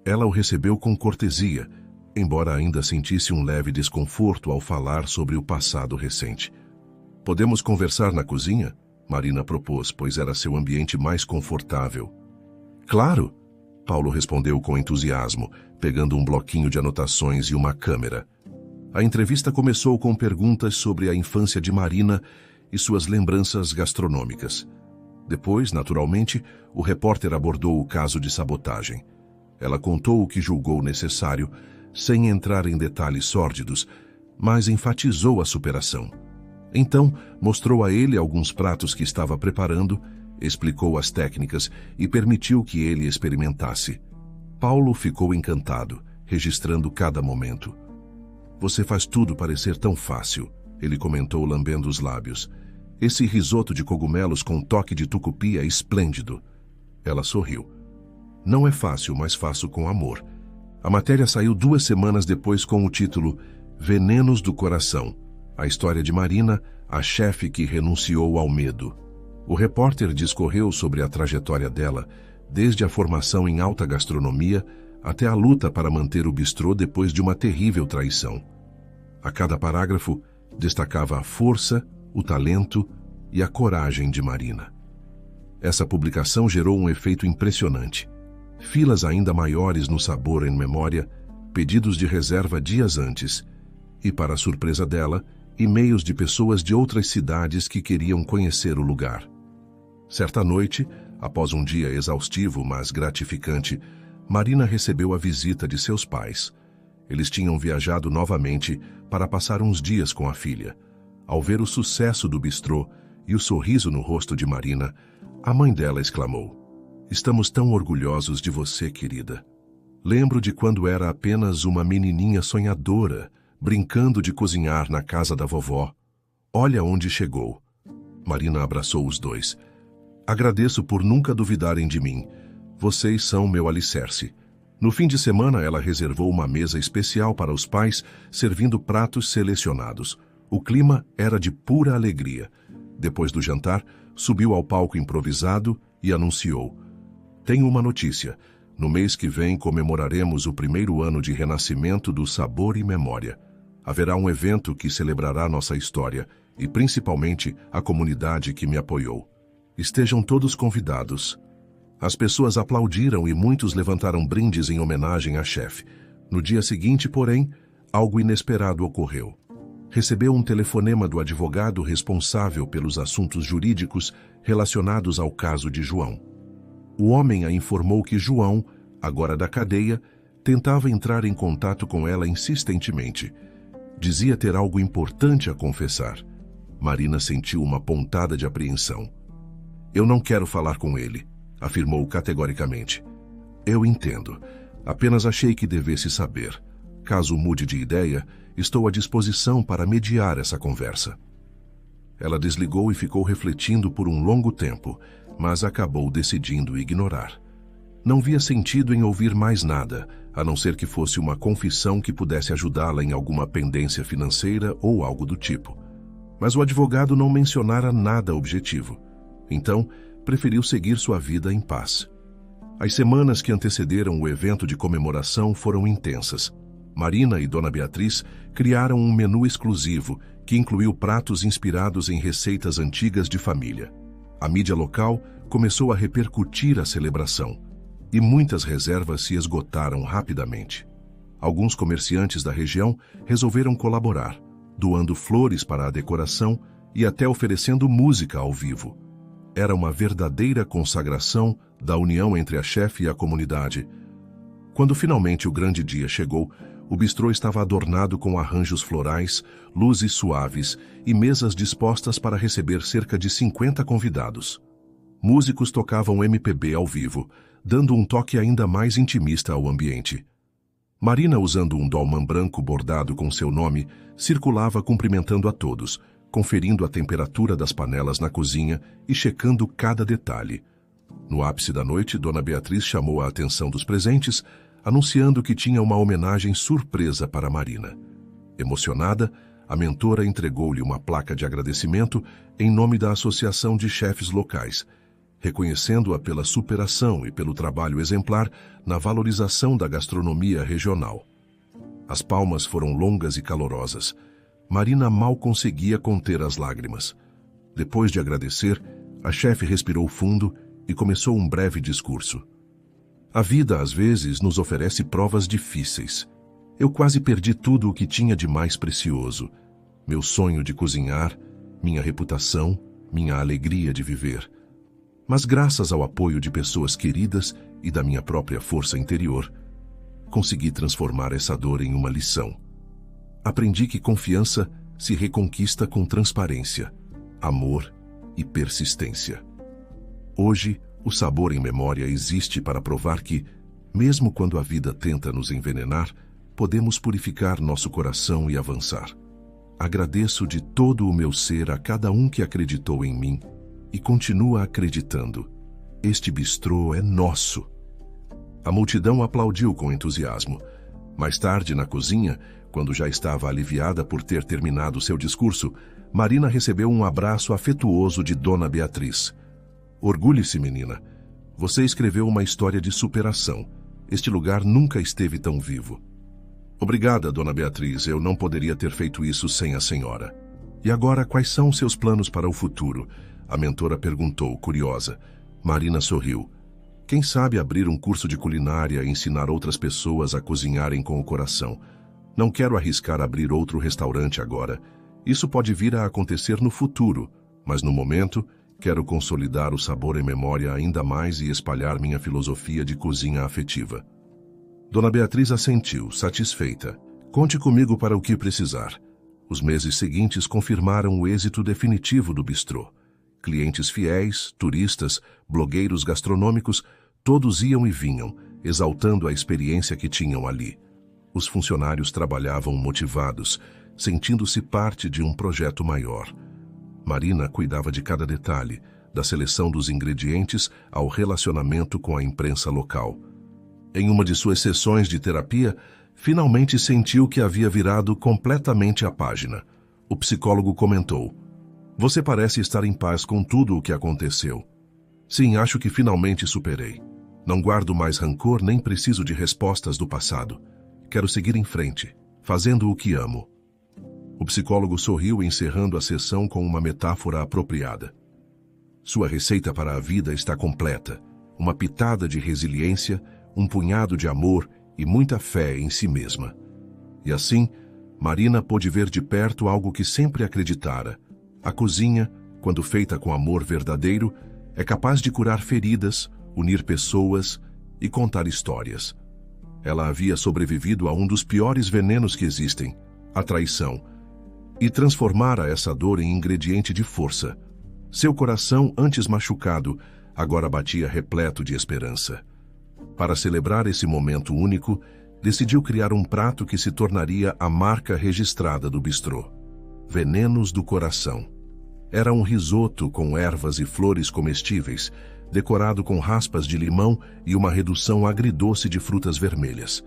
Ela o recebeu com cortesia, embora ainda sentisse um leve desconforto ao falar sobre o passado recente. Podemos conversar na cozinha? Marina propôs, pois era seu ambiente mais confortável. Claro! Paulo respondeu com entusiasmo, pegando um bloquinho de anotações e uma câmera. A entrevista começou com perguntas sobre a infância de Marina e suas lembranças gastronômicas. Depois, naturalmente, o repórter abordou o caso de sabotagem. Ela contou o que julgou necessário, sem entrar em detalhes sórdidos, mas enfatizou a superação. Então, mostrou a ele alguns pratos que estava preparando, explicou as técnicas e permitiu que ele experimentasse. Paulo ficou encantado, registrando cada momento. Você faz tudo parecer tão fácil. ele comentou lambendo os lábios. Esse risoto de cogumelos com toque de tucupi é esplêndido. Ela sorriu. Não é fácil, mas faço com amor. A matéria saiu 2 semanas depois com o título Venenos do Coração. A história de Marina, a chefe que renunciou ao medo. O repórter discorreu sobre a trajetória dela, desde a formação em alta gastronomia até a luta para manter o bistrô depois de uma terrível traição. A cada parágrafo, destacava a força, o talento e a coragem de Marina. Essa publicação gerou um efeito impressionante. Filas ainda maiores no Sabor em Memória, pedidos de reserva dias antes e, para a surpresa dela, e-mails de pessoas de outras cidades que queriam conhecer o lugar. Certa noite, após um dia exaustivo, mas gratificante, Marina recebeu a visita de seus pais. Eles tinham viajado novamente para passar uns dias com a filha. Ao ver o sucesso do bistrô e o sorriso no rosto de Marina, a mãe dela exclamou: "Estamos tão orgulhosos de você, querida. Lembro de quando era apenas uma menininha sonhadora, brincando de cozinhar na casa da vovó. Olha onde chegou." Marina abraçou os dois. "Agradeço por nunca duvidarem de mim. Vocês são meu alicerce." No fim de semana, ela reservou uma mesa especial para os pais, servindo pratos selecionados. O clima era de pura alegria. Depois do jantar, subiu ao palco improvisado e anunciou: "Tenho uma notícia. No mês que vem comemoraremos o 1º ano de renascimento do Sabor e Memória. Haverá um evento que celebrará nossa história e, principalmente, a comunidade que me apoiou. Estejam todos convidados." As pessoas aplaudiram e muitos levantaram brindes em homenagem à chefe. No dia seguinte, porém, algo inesperado ocorreu. Recebeu um telefonema do advogado responsável pelos assuntos jurídicos relacionados ao caso de João. O homem a informou que João, agora da cadeia, tentava entrar em contato com ela insistentemente. Dizia ter algo importante a confessar. Marina sentiu uma pontada de apreensão. "Eu não quero falar com ele", afirmou categoricamente. "Eu entendo. Apenas achei que devesse saber. Caso mude de ideia, estou à disposição para mediar essa conversa." Ela desligou e ficou refletindo por um longo tempo, mas acabou decidindo ignorar. Não via sentido em ouvir mais nada, a não ser que fosse uma confissão que pudesse ajudá-la em alguma pendência financeira ou algo do tipo. Mas o advogado não mencionara nada objetivo. Então, preferiu seguir sua vida em paz. As semanas que antecederam o evento de comemoração foram intensas. Marina e Dona Beatriz criaram um menu exclusivo que incluiu pratos inspirados em receitas antigas de família. A mídia local começou a repercutir a celebração e muitas reservas se esgotaram rapidamente. Alguns comerciantes da região resolveram colaborar, doando flores para a decoração e até oferecendo música ao vivo. Era uma verdadeira consagração da união entre a chefe e a comunidade. Quando finalmente o grande dia chegou, o bistrô estava adornado com arranjos florais, luzes suaves e mesas dispostas para receber cerca de 50 convidados. Músicos tocavam MPB ao vivo, dando um toque ainda mais intimista ao ambiente. Marina, usando um dolman branco bordado com seu nome, circulava cumprimentando a todos, conferindo a temperatura das panelas na cozinha e checando cada detalhe. No ápice da noite, Dona Beatriz chamou a atenção dos presentes, anunciando que tinha uma homenagem surpresa para Marina. Emocionada, a mentora entregou-lhe uma placa de agradecimento em nome da Associação de Chefes Locais, reconhecendo-a pela superação e pelo trabalho exemplar na valorização da gastronomia regional. As palmas foram longas e calorosas. Marina mal conseguia conter as lágrimas. Depois de agradecer, a chefe respirou fundo e começou um breve discurso. "A vida, às vezes, nos oferece provas difíceis. Eu quase perdi tudo o que tinha de mais precioso. Meu sonho de cozinhar, minha reputação, minha alegria de viver. Mas graças ao apoio de pessoas queridas e da minha própria força interior, consegui transformar essa dor em uma lição. Aprendi que confiança se reconquista com transparência, amor e persistência. Hoje, o Sabor em Memória existe para provar que, mesmo quando a vida tenta nos envenenar, podemos purificar nosso coração e avançar. Agradeço de todo o meu ser a cada um que acreditou em mim e continua acreditando. Este bistrô é nosso. A multidão aplaudiu com entusiasmo. Mais tarde, na cozinha, quando já estava aliviada por ter terminado seu discurso, Marina recebeu um abraço afetuoso de Dona Beatriz. Orgulhe-se, menina. Você escreveu uma história de superação. Este lugar nunca esteve tão vivo. Obrigada, Dona Beatriz. Eu não poderia ter feito isso sem a senhora. E agora, quais são os seus planos para o futuro? A mentora perguntou, curiosa. Marina sorriu. Quem sabe abrir um curso de culinária e ensinar outras pessoas a cozinharem com o coração. Não quero arriscar abrir outro restaurante agora. Isso pode vir a acontecer no futuro, mas no momento, quero consolidar o sabor em memória ainda mais e espalhar minha filosofia de cozinha afetiva. Dona Beatriz assentiu, satisfeita. Conte comigo para o que precisar. Os meses seguintes confirmaram o êxito definitivo do bistrô. Clientes fiéis, turistas, blogueiros gastronômicos, todos iam e vinham, exaltando a experiência que tinham ali. Os funcionários trabalhavam motivados, sentindo-se parte de um projeto maior. Marina cuidava de cada detalhe, da seleção dos ingredientes ao relacionamento com a imprensa local. Em uma de suas sessões de terapia, finalmente sentiu que havia virado completamente a página. O psicólogo comentou: "Você parece estar em paz com tudo o que aconteceu." "Sim, acho que finalmente superei. Não guardo mais rancor nem preciso de respostas do passado. Quero seguir em frente, fazendo o que amo." O psicólogo sorriu, encerrando a sessão com uma metáfora apropriada. Sua receita para a vida está completa. Uma pitada de resiliência, um punhado de amor e muita fé em si mesma. E assim, Marina pôde ver de perto algo que sempre acreditara. A cozinha, quando feita com amor verdadeiro, é capaz de curar feridas, unir pessoas e contar histórias. Ela havia sobrevivido a um dos piores venenos que existem, a traição, e transformara essa dor em ingrediente de força. Seu coração, antes machucado, agora batia repleto de esperança. Para celebrar esse momento único, decidiu criar um prato que se tornaria a marca registrada do bistrô. Venenos do Coração. Era um risoto com ervas e flores comestíveis, decorado com raspas de limão e uma redução agridoce de frutas vermelhas.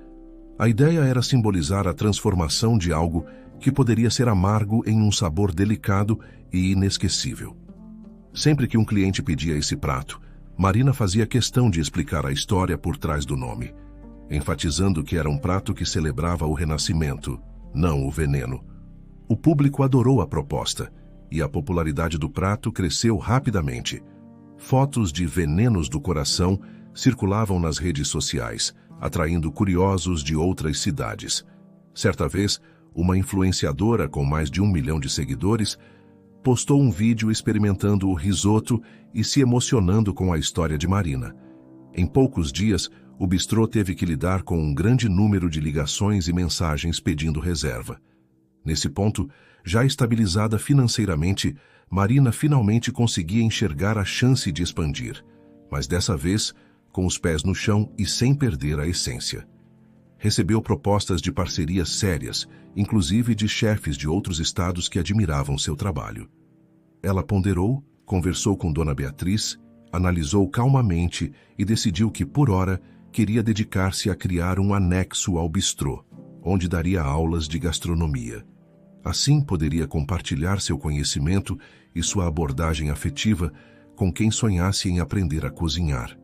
A ideia era simbolizar a transformação de algo que poderia ser amargo em um sabor delicado e inesquecível. Sempre que um cliente pedia esse prato, Marina fazia questão de explicar a história por trás do nome, enfatizando que era um prato que celebrava o renascimento, não o veneno. O público adorou a proposta, e a popularidade do prato cresceu rapidamente. Fotos de Venenos do Coração circulavam nas redes sociais, atraindo curiosos de outras cidades. Certa vez, uma influenciadora com mais de 1 milhão de seguidores postou um vídeo experimentando o risoto e se emocionando com a história de Marina. Em poucos dias, o bistrô teve que lidar com um grande número de ligações e mensagens pedindo reserva. Nesse ponto, já estabilizada financeiramente, Marina finalmente conseguia enxergar a chance de expandir, mas dessa vez, com os pés no chão e sem perder a essência. Recebeu propostas de parcerias sérias, inclusive de chefes de outros estados que admiravam seu trabalho. Ela ponderou, conversou com Dona Beatriz, analisou calmamente e decidiu que, por hora, queria dedicar-se a criar um anexo ao bistrô, onde daria aulas de gastronomia. Assim poderia compartilhar seu conhecimento e sua abordagem afetiva com quem sonhasse em aprender a cozinhar.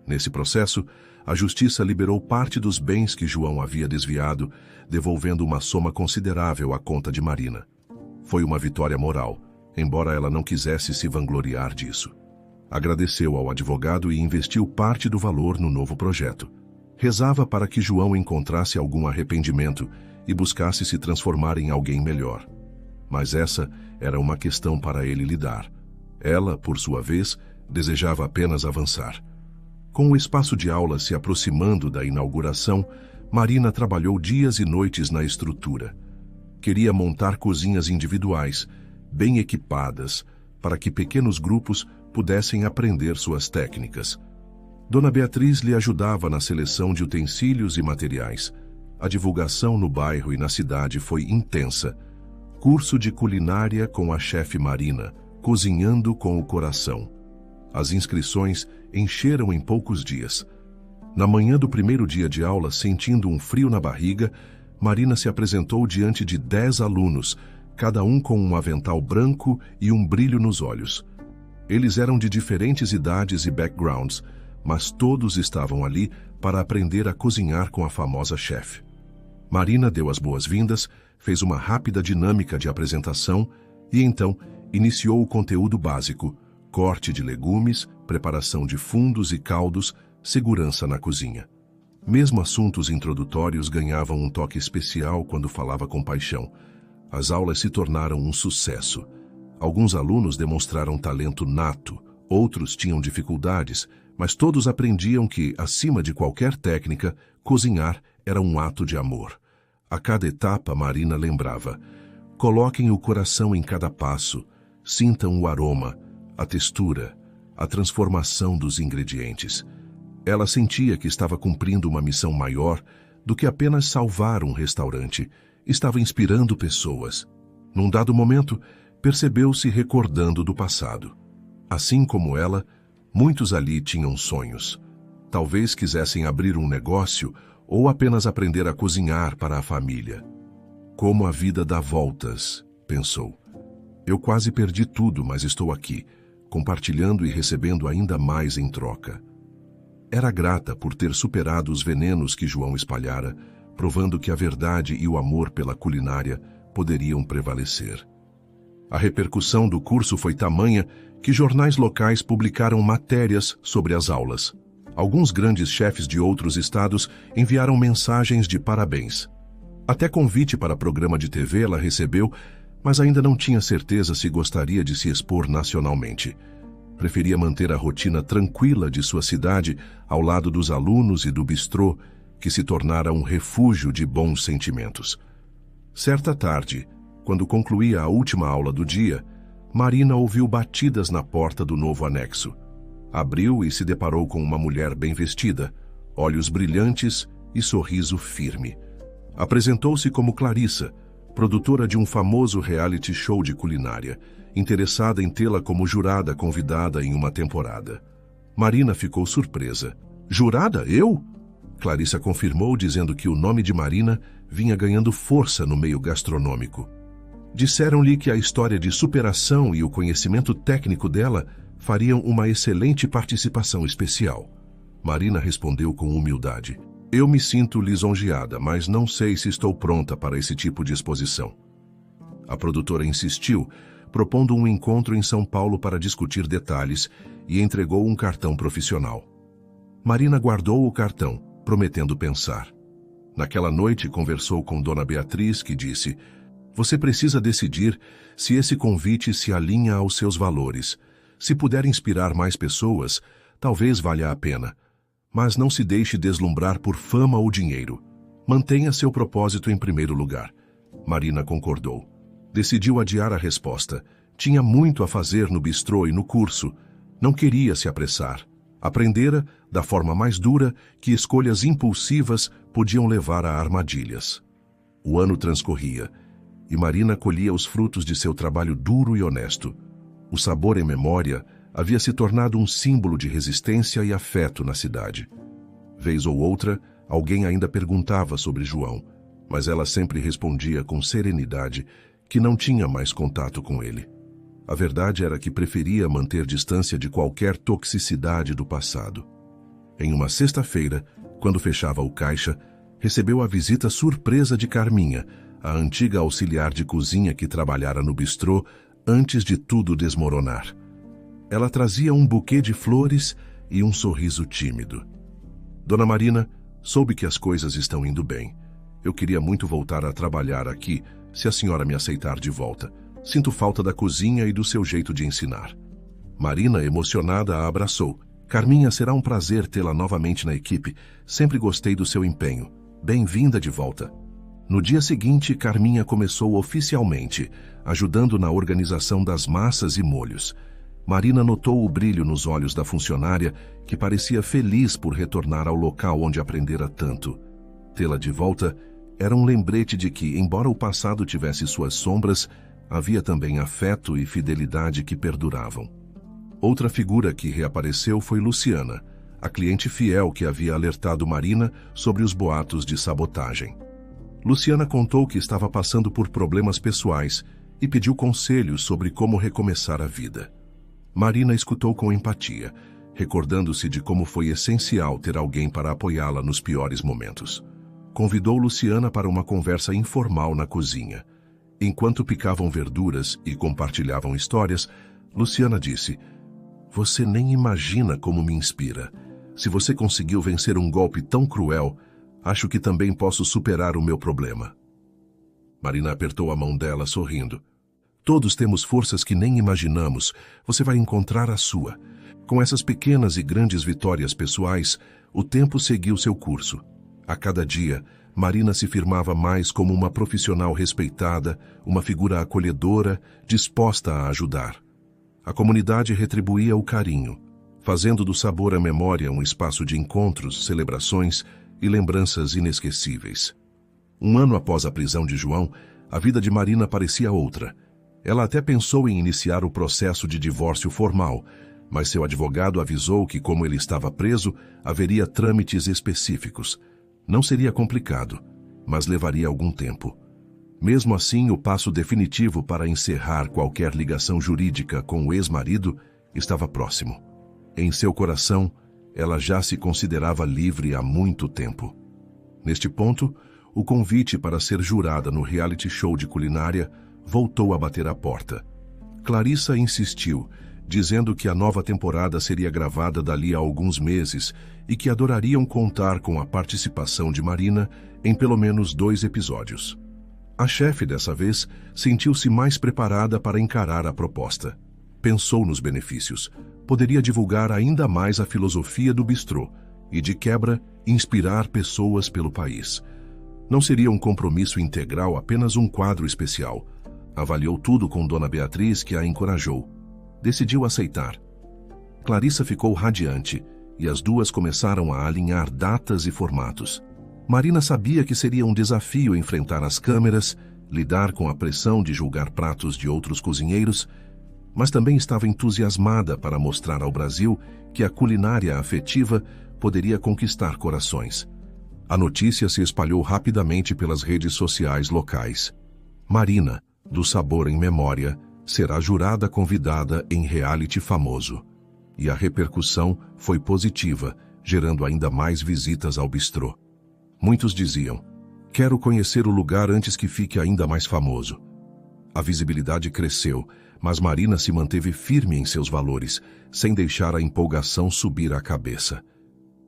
Nesse processo, a justiça liberou parte dos bens que João havia desviado, devolvendo uma soma considerável à conta de Marina. Foi uma vitória moral, embora ela não quisesse se vangloriar disso. Agradeceu ao advogado e investiu parte do valor no novo projeto. Rezava para que João encontrasse algum arrependimento e buscasse se transformar em alguém melhor. Mas essa era uma questão para ele lidar. Ela, por sua vez, desejava apenas avançar. Com o espaço de aula se aproximando da inauguração, Marina trabalhou dias e noites na estrutura. Queria montar cozinhas individuais, bem equipadas, para que pequenos grupos pudessem aprender suas técnicas. Dona Beatriz lhe ajudava na seleção de utensílios e materiais. A divulgação no bairro e na cidade foi intensa. Curso de culinária com a chefe Marina, cozinhando com o coração. As inscrições encheram em poucos dias. Na manhã do primeiro dia de aula, sentindo um frio na barriga, Marina se apresentou diante de 10 alunos, cada um com um avental branco e um brilho nos olhos. Eles eram de diferentes idades e backgrounds, mas todos estavam ali para aprender a cozinhar com a famosa chefe. Marina deu as boas-vindas, fez uma rápida dinâmica de apresentação e então iniciou o conteúdo básico: corte de legumes, preparação de fundos e caldos, segurança na cozinha. Mesmo assuntos introdutórios ganhavam um toque especial quando falava com paixão. As aulas se tornaram um sucesso. Alguns alunos demonstraram talento nato, outros tinham dificuldades, mas todos aprendiam que, acima de qualquer técnica, cozinhar era um ato de amor. A cada etapa, Marina lembrava: coloquem o coração em cada passo, sintam o aroma, a textura, a transformação dos ingredientes. Ela sentia que estava cumprindo uma missão maior do que apenas salvar um restaurante. Estava inspirando pessoas. Num dado momento, percebeu-se recordando do passado. Assim como ela, muitos ali tinham sonhos. Talvez quisessem abrir um negócio ou apenas aprender a cozinhar para a família. Como a vida dá voltas, pensou. Eu quase perdi tudo, mas estou aqui, compartilhando e recebendo ainda mais em troca. Era grata por ter superado os venenos que João espalhara, provando que a verdade e o amor pela culinária poderiam prevalecer. A repercussão do curso foi tamanha que jornais locais publicaram matérias sobre as aulas. Alguns grandes chefes de outros estados enviaram mensagens de parabéns. Até convite para programa de TV ela recebeu, mas ainda não tinha certeza se gostaria de se expor nacionalmente. Preferia manter a rotina tranquila de sua cidade ao lado dos alunos e do bistrô, que se tornara um refúgio de bons sentimentos. Certa tarde, quando concluía a última aula do dia, Marina ouviu batidas na porta do novo anexo. Abriu e se deparou com uma mulher bem vestida, olhos brilhantes e sorriso firme. Apresentou-se como Clarissa, produtora de um famoso reality show de culinária, interessada em tê-la como jurada convidada em uma temporada. Marina ficou surpresa. Jurada? Eu? Clarissa confirmou, dizendo que o nome de Marina vinha ganhando força no meio gastronômico. Disseram-lhe que a história de superação e o conhecimento técnico dela fariam uma excelente participação especial. Marina respondeu com humildade: eu me sinto lisonjeada, mas não sei se estou pronta para esse tipo de exposição. A produtora insistiu, propondo um encontro em São Paulo para discutir detalhes, e entregou um cartão profissional. Marina guardou o cartão, prometendo pensar. Naquela noite, conversou com Dona Beatriz, que disse: você precisa decidir se esse convite se alinha aos seus valores. Se puder inspirar mais pessoas, talvez valha a pena. Mas não se deixe deslumbrar por fama ou dinheiro. Mantenha seu propósito em primeiro lugar. Marina concordou. Decidiu adiar a resposta. Tinha muito a fazer no bistrô e no curso. Não queria se apressar. Aprendera, da forma mais dura, que escolhas impulsivas podiam levar a armadilhas. O ano transcorria, e Marina colhia os frutos de seu trabalho duro e honesto. O sabor em memória havia se tornado um símbolo de resistência e afeto na cidade. Vez ou outra, alguém ainda perguntava sobre João, mas ela sempre respondia com serenidade que não tinha mais contato com ele. A verdade era que preferia manter distância de qualquer toxicidade do passado. Em uma sexta-feira, quando fechava o caixa, recebeu a visita surpresa de Carminha, a antiga auxiliar de cozinha que trabalhara no bistrô antes de tudo desmoronar. Ela trazia um buquê de flores e um sorriso tímido. Dona Marina, soube que as coisas estão indo bem. Eu queria muito voltar a trabalhar aqui, se a senhora me aceitar de volta. Sinto falta da cozinha e do seu jeito de ensinar. Marina, emocionada, a abraçou. Carminha, será um prazer tê-la novamente na equipe. Sempre gostei do seu empenho. Bem-vinda de volta. No dia seguinte, Carminha começou oficialmente, ajudando na organização das massas e molhos. Marina notou o brilho nos olhos da funcionária, que parecia feliz por retornar ao local onde aprendera tanto. Tê-la de volta Era um lembrete de que, embora o passado tivesse suas sombras, havia também afeto e fidelidade que perduravam. Outra figura que reapareceu foi Luciana, a cliente fiel que havia alertado Marina sobre os boatos de sabotagem. Luciana contou que estava passando por problemas pessoais e pediu conselhos sobre como recomeçar a vida. Marina escutou com empatia, recordando-se de como foi essencial ter alguém para apoiá-la nos piores momentos. Convidou Luciana para uma conversa informal na cozinha. Enquanto picavam verduras e compartilhavam histórias, Luciana disse: "Você nem imagina como me inspira. Se você conseguiu vencer um golpe tão cruel, acho que também posso superar o meu problema." Marina apertou a mão dela, sorrindo. "Todos temos forças que nem imaginamos. Você vai encontrar a sua." Com essas pequenas e grandes vitórias pessoais, o tempo seguiu seu curso. A cada dia, Marina se firmava mais como uma profissional respeitada, uma figura acolhedora, disposta a ajudar. A comunidade retribuía o carinho, fazendo do Sabor à Memória um espaço de encontros, celebrações e lembranças inesquecíveis. Um ano após a prisão de João, a vida de Marina parecia outra. Ela até pensou em iniciar o processo de divórcio formal, mas seu advogado avisou que, como ele estava preso, haveria trâmites específicos. Não seria complicado, mas levaria algum tempo. Mesmo assim, o passo definitivo para encerrar qualquer ligação jurídica com o ex-marido estava próximo. Em seu coração, ela já se considerava livre há muito tempo. Neste ponto, o convite para ser jurada no reality show de culinária voltou a bater à porta. Clarissa insistiu, dizendo que a nova temporada seria gravada dali a alguns meses e que adorariam contar com a participação de Marina em pelo menos 2 episódios. A chefe, dessa vez, sentiu-se mais preparada para encarar a proposta. Pensou nos benefícios. Poderia divulgar ainda mais a filosofia do bistrô e, de quebra, inspirar pessoas pelo país. Não seria um compromisso integral, apenas um quadro especial. Avaliou tudo com Dona Beatriz, que a encorajou. Decidiu aceitar. Clarissa ficou radiante e as duas começaram a alinhar datas e formatos. Marina sabia que seria um desafio enfrentar as câmeras, lidar com a pressão de julgar pratos de outros cozinheiros, mas também estava entusiasmada para mostrar ao Brasil que a culinária afetiva poderia conquistar corações. A notícia se espalhou rapidamente pelas redes sociais locais. Marina, do Sabor em Memória, será jurada convidada em reality famoso. E a repercussão foi positiva, gerando ainda mais visitas ao bistrô. Muitos diziam: "Quero conhecer o lugar antes que fique ainda mais famoso." A visibilidade cresceu, mas Marina se manteve firme em seus valores, sem deixar a empolgação subir à cabeça.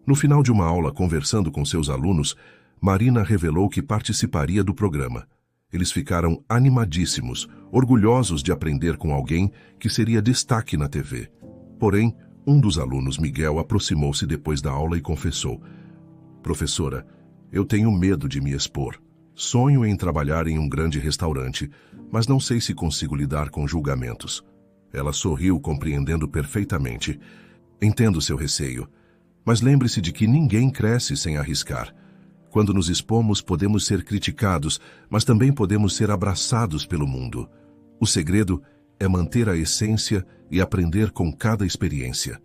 No final de uma aula, conversando com seus alunos, Marina revelou que participaria do programa. Eles ficaram animadíssimos, orgulhosos de aprender com alguém que seria destaque na TV. Porém, um dos alunos, Miguel, aproximou-se depois da aula e confessou: "Professora, eu tenho medo de me expor. Sonho em trabalhar em um grande restaurante, mas não sei se consigo lidar com julgamentos." Ela sorriu, compreendendo perfeitamente. "Entendo seu receio, mas lembre-se de que ninguém cresce sem arriscar. Quando nos expomos, podemos ser criticados, mas também podemos ser abraçados pelo mundo. O segredo é manter a essência e aprender com cada experiência."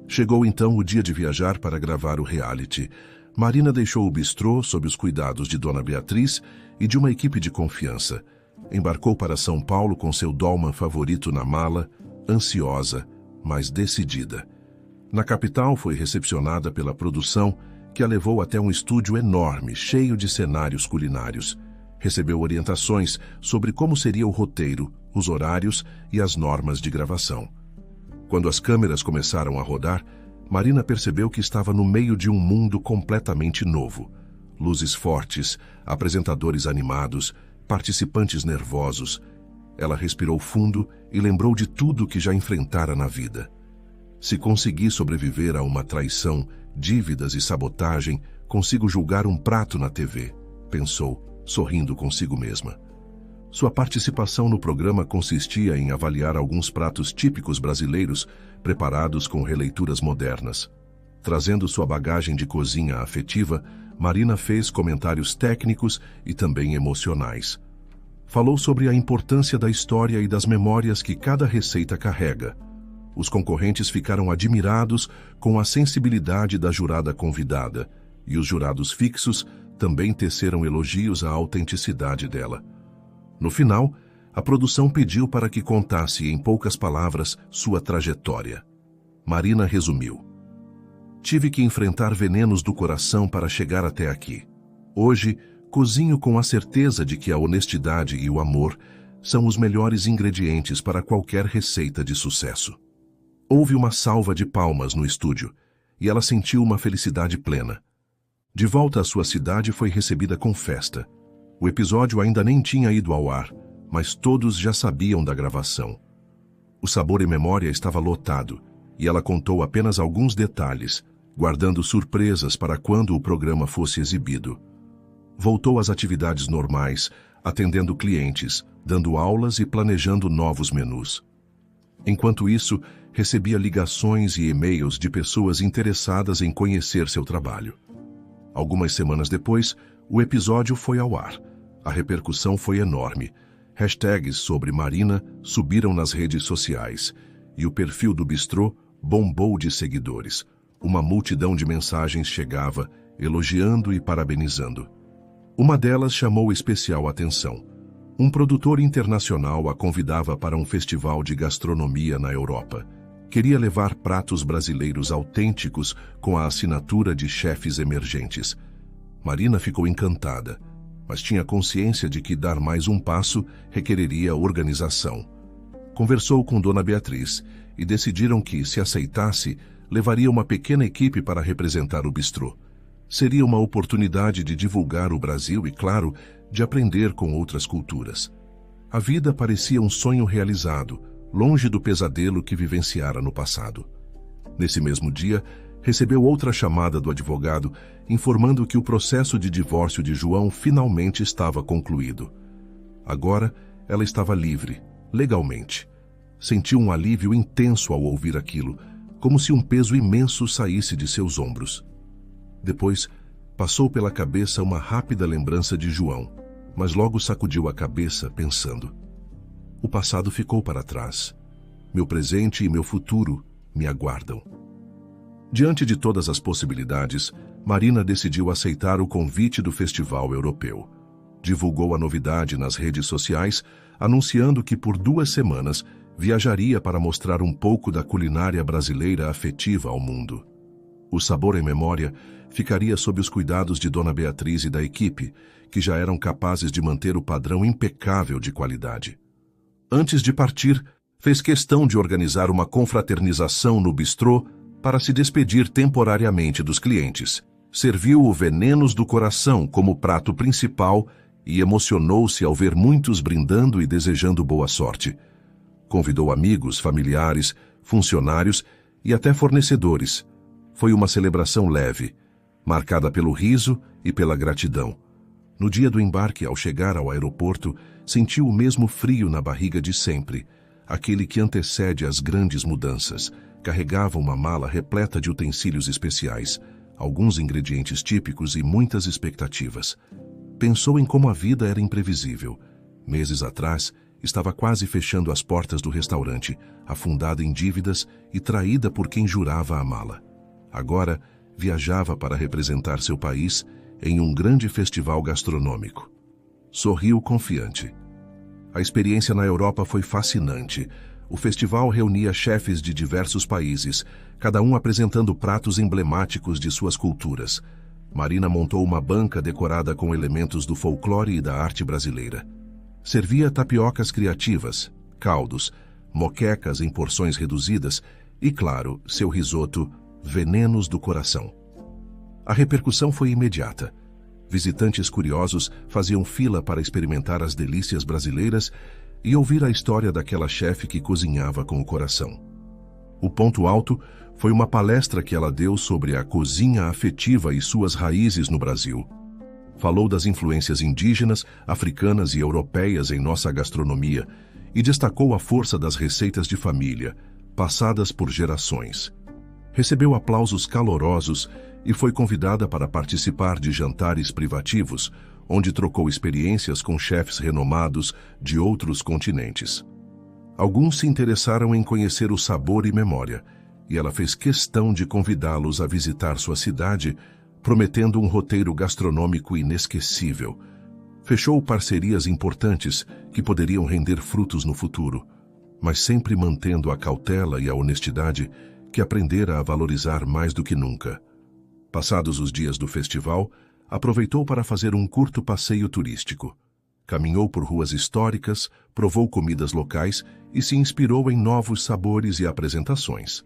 Chegou então o dia de viajar para gravar o reality. Marina deixou o bistrô sob os cuidados de Dona Beatriz e de uma equipe de confiança. Embarcou para São Paulo com seu dolman favorito na mala, ansiosa, mas decidida. Na capital, foi recepcionada pela produção, que a levou até um estúdio enorme, cheio de cenários culinários. Recebeu orientações sobre como seria o roteiro, os horários e as normas de gravação. Quando as câmeras começaram a rodar, Marina percebeu que estava no meio de um mundo completamente novo. Luzes fortes, apresentadores animados, participantes nervosos. Ela respirou fundo e lembrou de tudo que já enfrentara na vida. Se conseguir sobreviver a uma traição, dívidas e sabotagem, consigo julgar um prato na TV, pensou, sorrindo consigo mesma. Sua participação no programa consistia em avaliar alguns pratos típicos brasileiros preparados com releituras modernas. Trazendo sua bagagem de cozinha afetiva, Marina fez comentários técnicos e também emocionais. Falou sobre a importância da história e das memórias que cada receita carrega. Os concorrentes ficaram admirados com a sensibilidade da jurada convidada, e os jurados fixos também teceram elogios à autenticidade dela. No final, a produção pediu para que contasse em poucas palavras sua trajetória. Marina resumiu: "Tive que enfrentar venenos do coração para chegar até aqui. Hoje, cozinho com a certeza de que a honestidade e o amor são os melhores ingredientes para qualquer receita de sucesso." Houve uma salva de palmas no estúdio, e ela sentiu uma felicidade plena. De volta à sua cidade, foi recebida com festa. O episódio ainda nem tinha ido ao ar, mas todos já sabiam da gravação. O Sabor e Memória estava lotado, e ela contou apenas alguns detalhes, guardando surpresas para quando o programa fosse exibido. Voltou às atividades normais, atendendo clientes, dando aulas e planejando novos menus. Enquanto isso, recebia ligações e e-mails de pessoas interessadas em conhecer seu trabalho. Algumas semanas depois, o episódio foi ao ar. A repercussão foi enorme. Hashtags sobre Marina subiram nas redes sociais, e o perfil do bistrô bombou de seguidores. Uma multidão de mensagens chegava, elogiando e parabenizando. Uma delas chamou especial atenção. Um produtor internacional a convidava para um festival de gastronomia na Europa. Queria levar pratos brasileiros autênticos com a assinatura de chefes emergentes. Marina ficou encantada, mas tinha consciência de que dar mais um passo requereria organização. Conversou com Dona Beatriz e decidiram que, se aceitasse, levaria uma pequena equipe para representar o bistrô. Seria uma oportunidade de divulgar o Brasil e, claro, de aprender com outras culturas. A vida parecia um sonho realizado, longe do pesadelo que vivenciara no passado. Nesse mesmo dia, recebeu outra chamada do advogado, informando que o processo de divórcio de João finalmente estava concluído. Agora, ela estava livre, legalmente. Sentiu um alívio intenso ao ouvir aquilo, como se um peso imenso saísse de seus ombros. Depois, passou pela cabeça uma rápida lembrança de João, mas logo sacudiu a cabeça, pensando: o passado ficou para trás. Meu presente e meu futuro me aguardam. Diante de todas as possibilidades, Marina decidiu aceitar o convite do Festival Europeu. Divulgou a novidade nas redes sociais, anunciando que por 2 semanas viajaria para mostrar um pouco da culinária brasileira afetiva ao mundo. O Sabor em Memória ficaria sob os cuidados de Dona Beatriz e da equipe, que já eram capazes de manter o padrão impecável de qualidade. Antes de partir, fez questão de organizar uma confraternização no bistrô para se despedir temporariamente dos clientes. Serviu o Venenos do Coração como prato principal e emocionou-se ao ver muitos brindando e desejando boa sorte. Convidou amigos, familiares, funcionários e até fornecedores. Foi uma celebração leve, marcada pelo riso e pela gratidão. No dia do embarque, ao chegar ao aeroporto, sentiu o mesmo frio na barriga de sempre, aquele que antecede as grandes mudanças. Carregava uma mala repleta de utensílios especiais, alguns ingredientes típicos e muitas expectativas. Pensou em como a vida era imprevisível. Meses atrás, estava quase fechando as portas do restaurante, afundada em dívidas e traída por quem jurava amá-la. Agora, viajava para representar seu país em um grande festival gastronômico. Sorriu confiante. A experiência na Europa foi fascinante. O festival reunia chefes de diversos países, cada um apresentando pratos emblemáticos de suas culturas. Marina montou uma banca decorada com elementos do folclore e da arte brasileira. Servia tapiocas criativas, caldos, moquecas em porções reduzidas e, claro, seu risoto, Venenos do Coração. A repercussão foi imediata. Visitantes curiosos faziam fila para experimentar as delícias brasileiras e ouvir a história daquela chefe que cozinhava com o coração. O ponto alto foi uma palestra que ela deu sobre a cozinha afetiva e suas raízes no Brasil. Falou das influências indígenas, africanas e europeias em nossa gastronomia e destacou a força das receitas de família, passadas por gerações. Recebeu aplausos calorosos e foi convidada para participar de jantares privativos, onde trocou experiências com chefes renomados de outros continentes. Alguns se interessaram em conhecer o sabor e memória, e ela fez questão de convidá-los a visitar sua cidade, prometendo um roteiro gastronômico inesquecível. Fechou parcerias importantes que poderiam render frutos no futuro, mas sempre mantendo a cautela e a honestidade que aprendera a valorizar mais do que nunca. Passados os dias do festival, aproveitou para fazer um curto passeio turístico. Caminhou por ruas históricas, provou comidas locais e se inspirou em novos sabores e apresentações.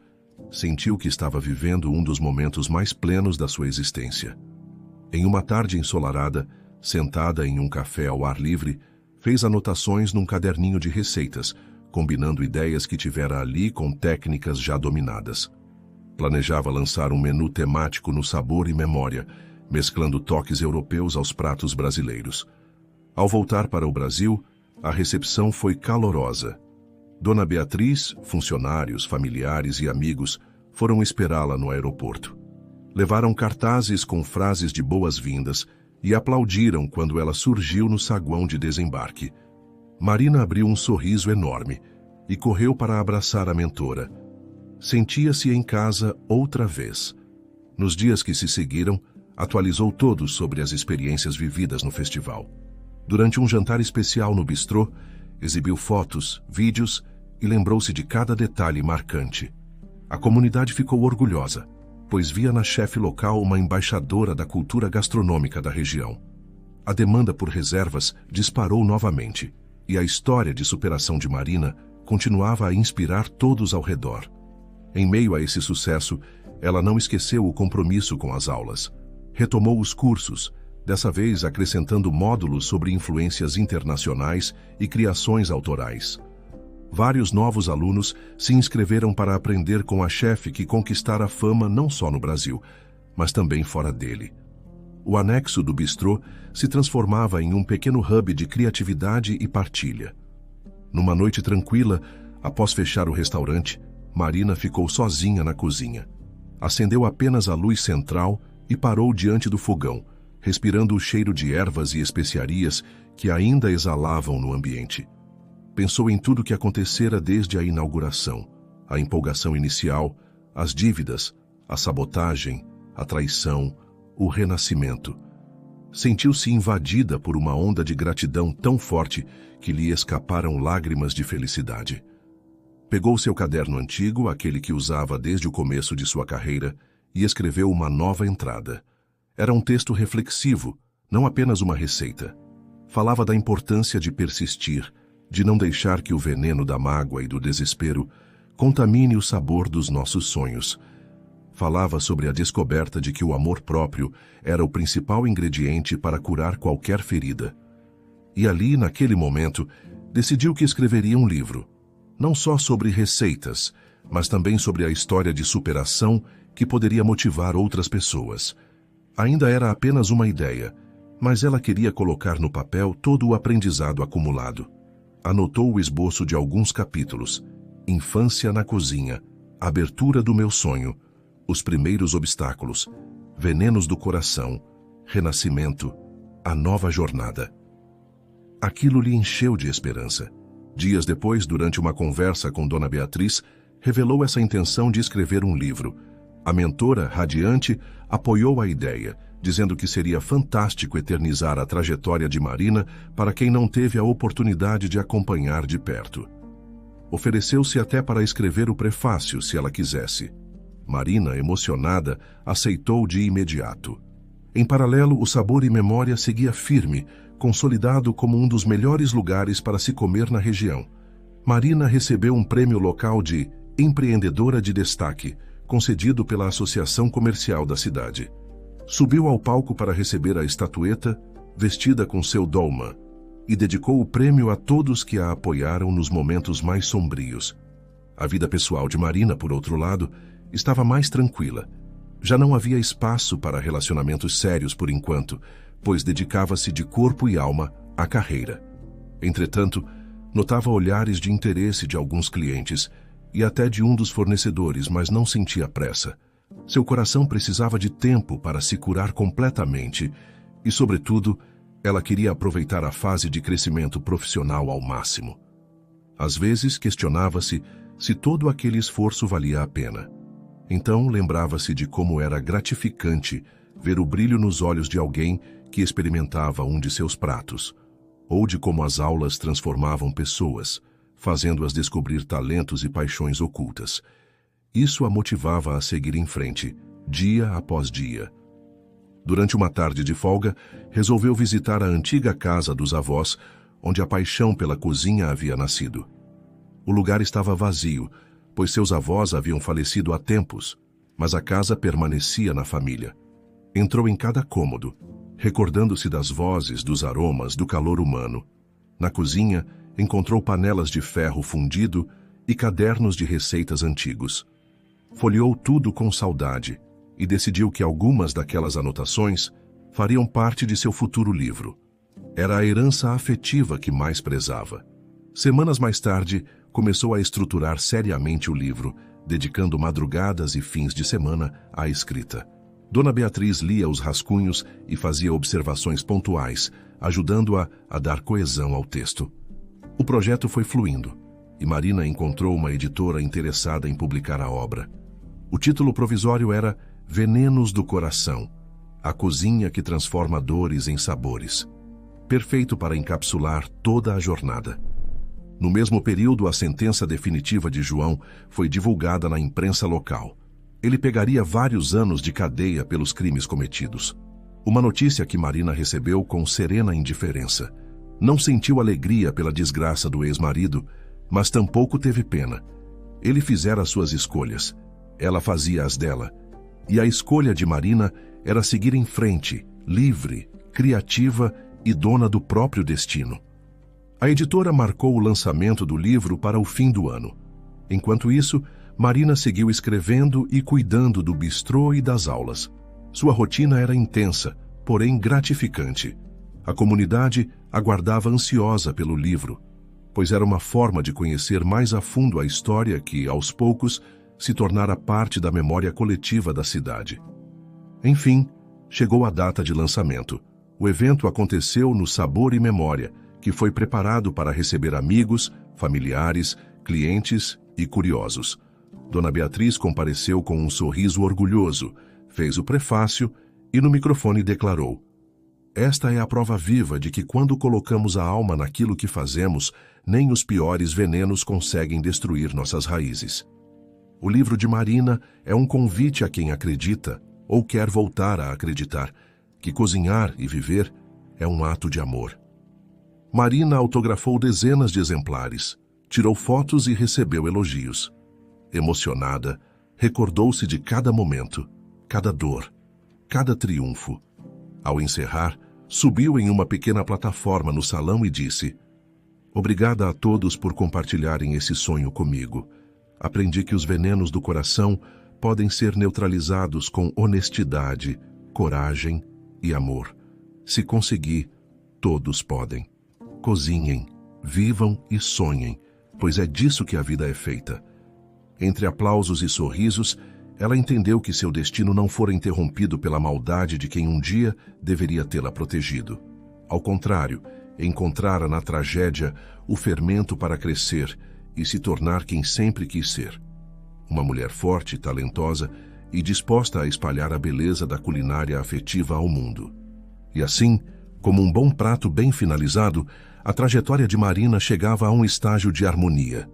Sentiu que estava vivendo um dos momentos mais plenos da sua existência. Em uma tarde ensolarada, sentada em um café ao ar livre, fez anotações num caderninho de receitas, combinando ideias que tivera ali com técnicas já dominadas. Planejava lançar um menu temático no sabor e memória, mesclando toques europeus aos pratos brasileiros. Ao voltar para o Brasil, a recepção foi calorosa. Dona Beatriz, funcionários, familiares e amigos foram esperá-la no aeroporto. Levaram cartazes com frases de boas-vindas e aplaudiram quando ela surgiu no saguão de desembarque. Marina abriu um sorriso enorme e correu para abraçar a mentora. Sentia-se em casa outra vez. Nos dias que se seguiram, atualizou todos sobre as experiências vividas no festival. Durante um jantar especial no bistrô, exibiu fotos, vídeos e lembrou-se de cada detalhe marcante. A comunidade ficou orgulhosa, pois via na chefe local uma embaixadora da cultura gastronômica da região. A demanda por reservas disparou novamente, e a história de superação de Marina continuava a inspirar todos ao redor. Em meio a esse sucesso, ela não esqueceu o compromisso com as aulas. Retomou os cursos, dessa vez acrescentando módulos sobre influências internacionais e criações autorais. Vários novos alunos se inscreveram para aprender com a chefe que conquistara fama não só no Brasil, mas também fora dele. O anexo do bistrô se transformava em um pequeno hub de criatividade e partilha. Numa noite tranquila, após fechar o restaurante, Marina ficou sozinha na cozinha. Acendeu apenas a luz central e parou diante do fogão, respirando o cheiro de ervas e especiarias que ainda exalavam no ambiente. Pensou em tudo que acontecera desde a inauguração, a empolgação inicial, as dívidas, a sabotagem, a traição, o renascimento. Sentiu-se invadida por uma onda de gratidão tão forte que lhe escaparam lágrimas de felicidade. Pegou seu caderno antigo, aquele que usava desde o começo de sua carreira, e escreveu uma nova entrada. Era um texto reflexivo, não apenas uma receita. Falava da importância de persistir, de não deixar que o veneno da mágoa e do desespero contamine o sabor dos nossos sonhos. Falava sobre a descoberta de que o amor próprio era o principal ingrediente para curar qualquer ferida. E ali, naquele momento, decidiu que escreveria um livro, não só sobre receitas, mas também sobre a história de superação que poderia motivar outras pessoas. Ainda era apenas uma ideia, mas ela queria colocar no papel todo o aprendizado acumulado. Anotou o esboço de alguns capítulos: Infância na cozinha, Abertura do meu sonho, Os primeiros obstáculos, Venenos do coração, Renascimento, A nova jornada. Aquilo lhe encheu de esperança. Dias depois, durante uma conversa com Dona Beatriz, revelou essa intenção de escrever um livro. A mentora, radiante, apoiou a ideia, dizendo que seria fantástico eternizar a trajetória de Marina para quem não teve a oportunidade de acompanhar de perto. Ofereceu-se até para escrever o prefácio, se ela quisesse. Marina, emocionada, aceitou de imediato. Em paralelo, o Sabor e Memória seguia firme, consolidado como um dos melhores lugares para se comer na região. Marina recebeu um prêmio local de Empreendedora de Destaque, concedido pela Associação Comercial da cidade. Subiu ao palco para receber a estatueta, vestida com seu dolma, e dedicou o prêmio a todos que a apoiaram nos momentos mais sombrios. A vida pessoal de Marina, por outro lado, estava mais tranquila. Já não havia espaço para relacionamentos sérios por enquanto, pois dedicava-se de corpo e alma à carreira. Entretanto, notava olhares de interesse de alguns clientes e até de um dos fornecedores, mas não sentia pressa. Seu coração precisava de tempo para se curar completamente e, sobretudo, ela queria aproveitar a fase de crescimento profissional ao máximo. Às vezes questionava-se se todo aquele esforço valia a pena. Então lembrava-se de como era gratificante ver o brilho nos olhos de alguém que experimentava um de seus pratos, ou de como as aulas transformavam pessoas, fazendo-as descobrir talentos e paixões ocultas. Isso a motivava a seguir em frente, dia após dia. Durante uma tarde de folga, resolveu visitar a antiga casa dos avós, onde a paixão pela cozinha havia nascido. O lugar estava vazio, pois seus avós haviam falecido há tempos, mas a casa permanecia na família. Entrou em cada cômodo, recordando-se das vozes, dos aromas, do calor humano. Na cozinha, encontrou panelas de ferro fundido e cadernos de receitas antigos. Folheou tudo com saudade e decidiu que algumas daquelas anotações fariam parte de seu futuro livro. Era a herança afetiva que mais prezava. Semanas mais tarde, começou a estruturar seriamente o livro, dedicando madrugadas e fins de semana à escrita. Dona Beatriz lia os rascunhos e fazia observações pontuais, ajudando-a a dar coesão ao texto. O projeto foi fluindo, e Marina encontrou uma editora interessada em publicar a obra. O título provisório era Venenos do Coração, a cozinha que transforma dores em sabores. Perfeito para encapsular toda a jornada. No mesmo período, a sentença definitiva de João foi divulgada na imprensa local. Ele pegaria vários anos de cadeia pelos crimes cometidos. Uma notícia que Marina recebeu com serena indiferença. Não sentiu alegria pela desgraça do ex-marido, mas tampouco teve pena. Ele fizera suas escolhas. Ela fazia as dela. E a escolha de Marina era seguir em frente, livre, criativa e dona do próprio destino. A editora marcou o lançamento do livro para o fim do ano. Enquanto isso, Marina seguiu escrevendo e cuidando do bistrô e das aulas. Sua rotina era intensa, porém gratificante. A comunidade aguardava ansiosa pelo livro, pois era uma forma de conhecer mais a fundo a história que, aos poucos, se tornara parte da memória coletiva da cidade. Enfim, chegou a data de lançamento. O evento aconteceu no Sabor e Memória, que foi preparado para receber amigos, familiares, clientes e curiosos. Dona Beatriz compareceu com um sorriso orgulhoso, fez o prefácio e no microfone declarou: "Esta é a prova viva de que quando colocamos a alma naquilo que fazemos, nem os piores venenos conseguem destruir nossas raízes." O livro de Marina é um convite a quem acredita, ou quer voltar a acreditar, que cozinhar e viver é um ato de amor. Marina autografou dezenas de exemplares, tirou fotos e recebeu elogios. Emocionada, recordou-se de cada momento, cada dor, cada triunfo. Ao encerrar, subiu em uma pequena plataforma no salão e disse: "Obrigada a todos por compartilharem esse sonho comigo. Aprendi que os venenos do coração podem ser neutralizados com honestidade, coragem e amor. Se conseguir, todos podem. Cozinhem, vivam e sonhem, pois é disso que a vida é feita." Entre aplausos e sorrisos, ela entendeu que seu destino não fora interrompido pela maldade de quem um dia deveria tê-la protegido. Ao contrário, encontrara na tragédia o fermento para crescer e se tornar quem sempre quis ser. Uma mulher forte, talentosa e disposta a espalhar a beleza da culinária afetiva ao mundo. E assim, como um bom prato bem finalizado, a trajetória de Marina chegava a um estágio de harmonia.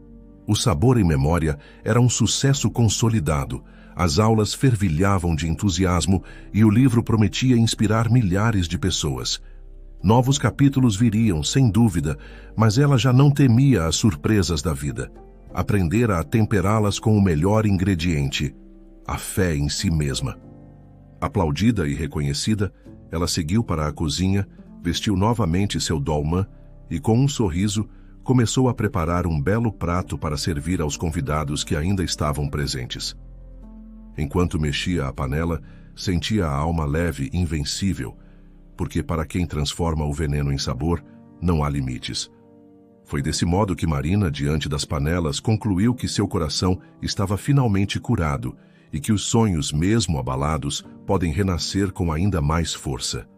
O Sabor em Memória era um sucesso consolidado, as aulas fervilhavam de entusiasmo e o livro prometia inspirar milhares de pessoas. Novos capítulos viriam, sem dúvida, mas ela já não temia as surpresas da vida. Aprendera a temperá-las com o melhor ingrediente, a fé em si mesma. Aplaudida e reconhecida, ela seguiu para a cozinha, vestiu novamente seu dolman e, com um sorriso, começou a preparar um belo prato para servir aos convidados que ainda estavam presentes. Enquanto mexia a panela, sentia a alma leve e invencível, porque para quem transforma o veneno em sabor, não há limites. Foi desse modo que Marina, diante das panelas, concluiu que seu coração estava finalmente curado e que os sonhos, mesmo abalados, podem renascer com ainda mais força.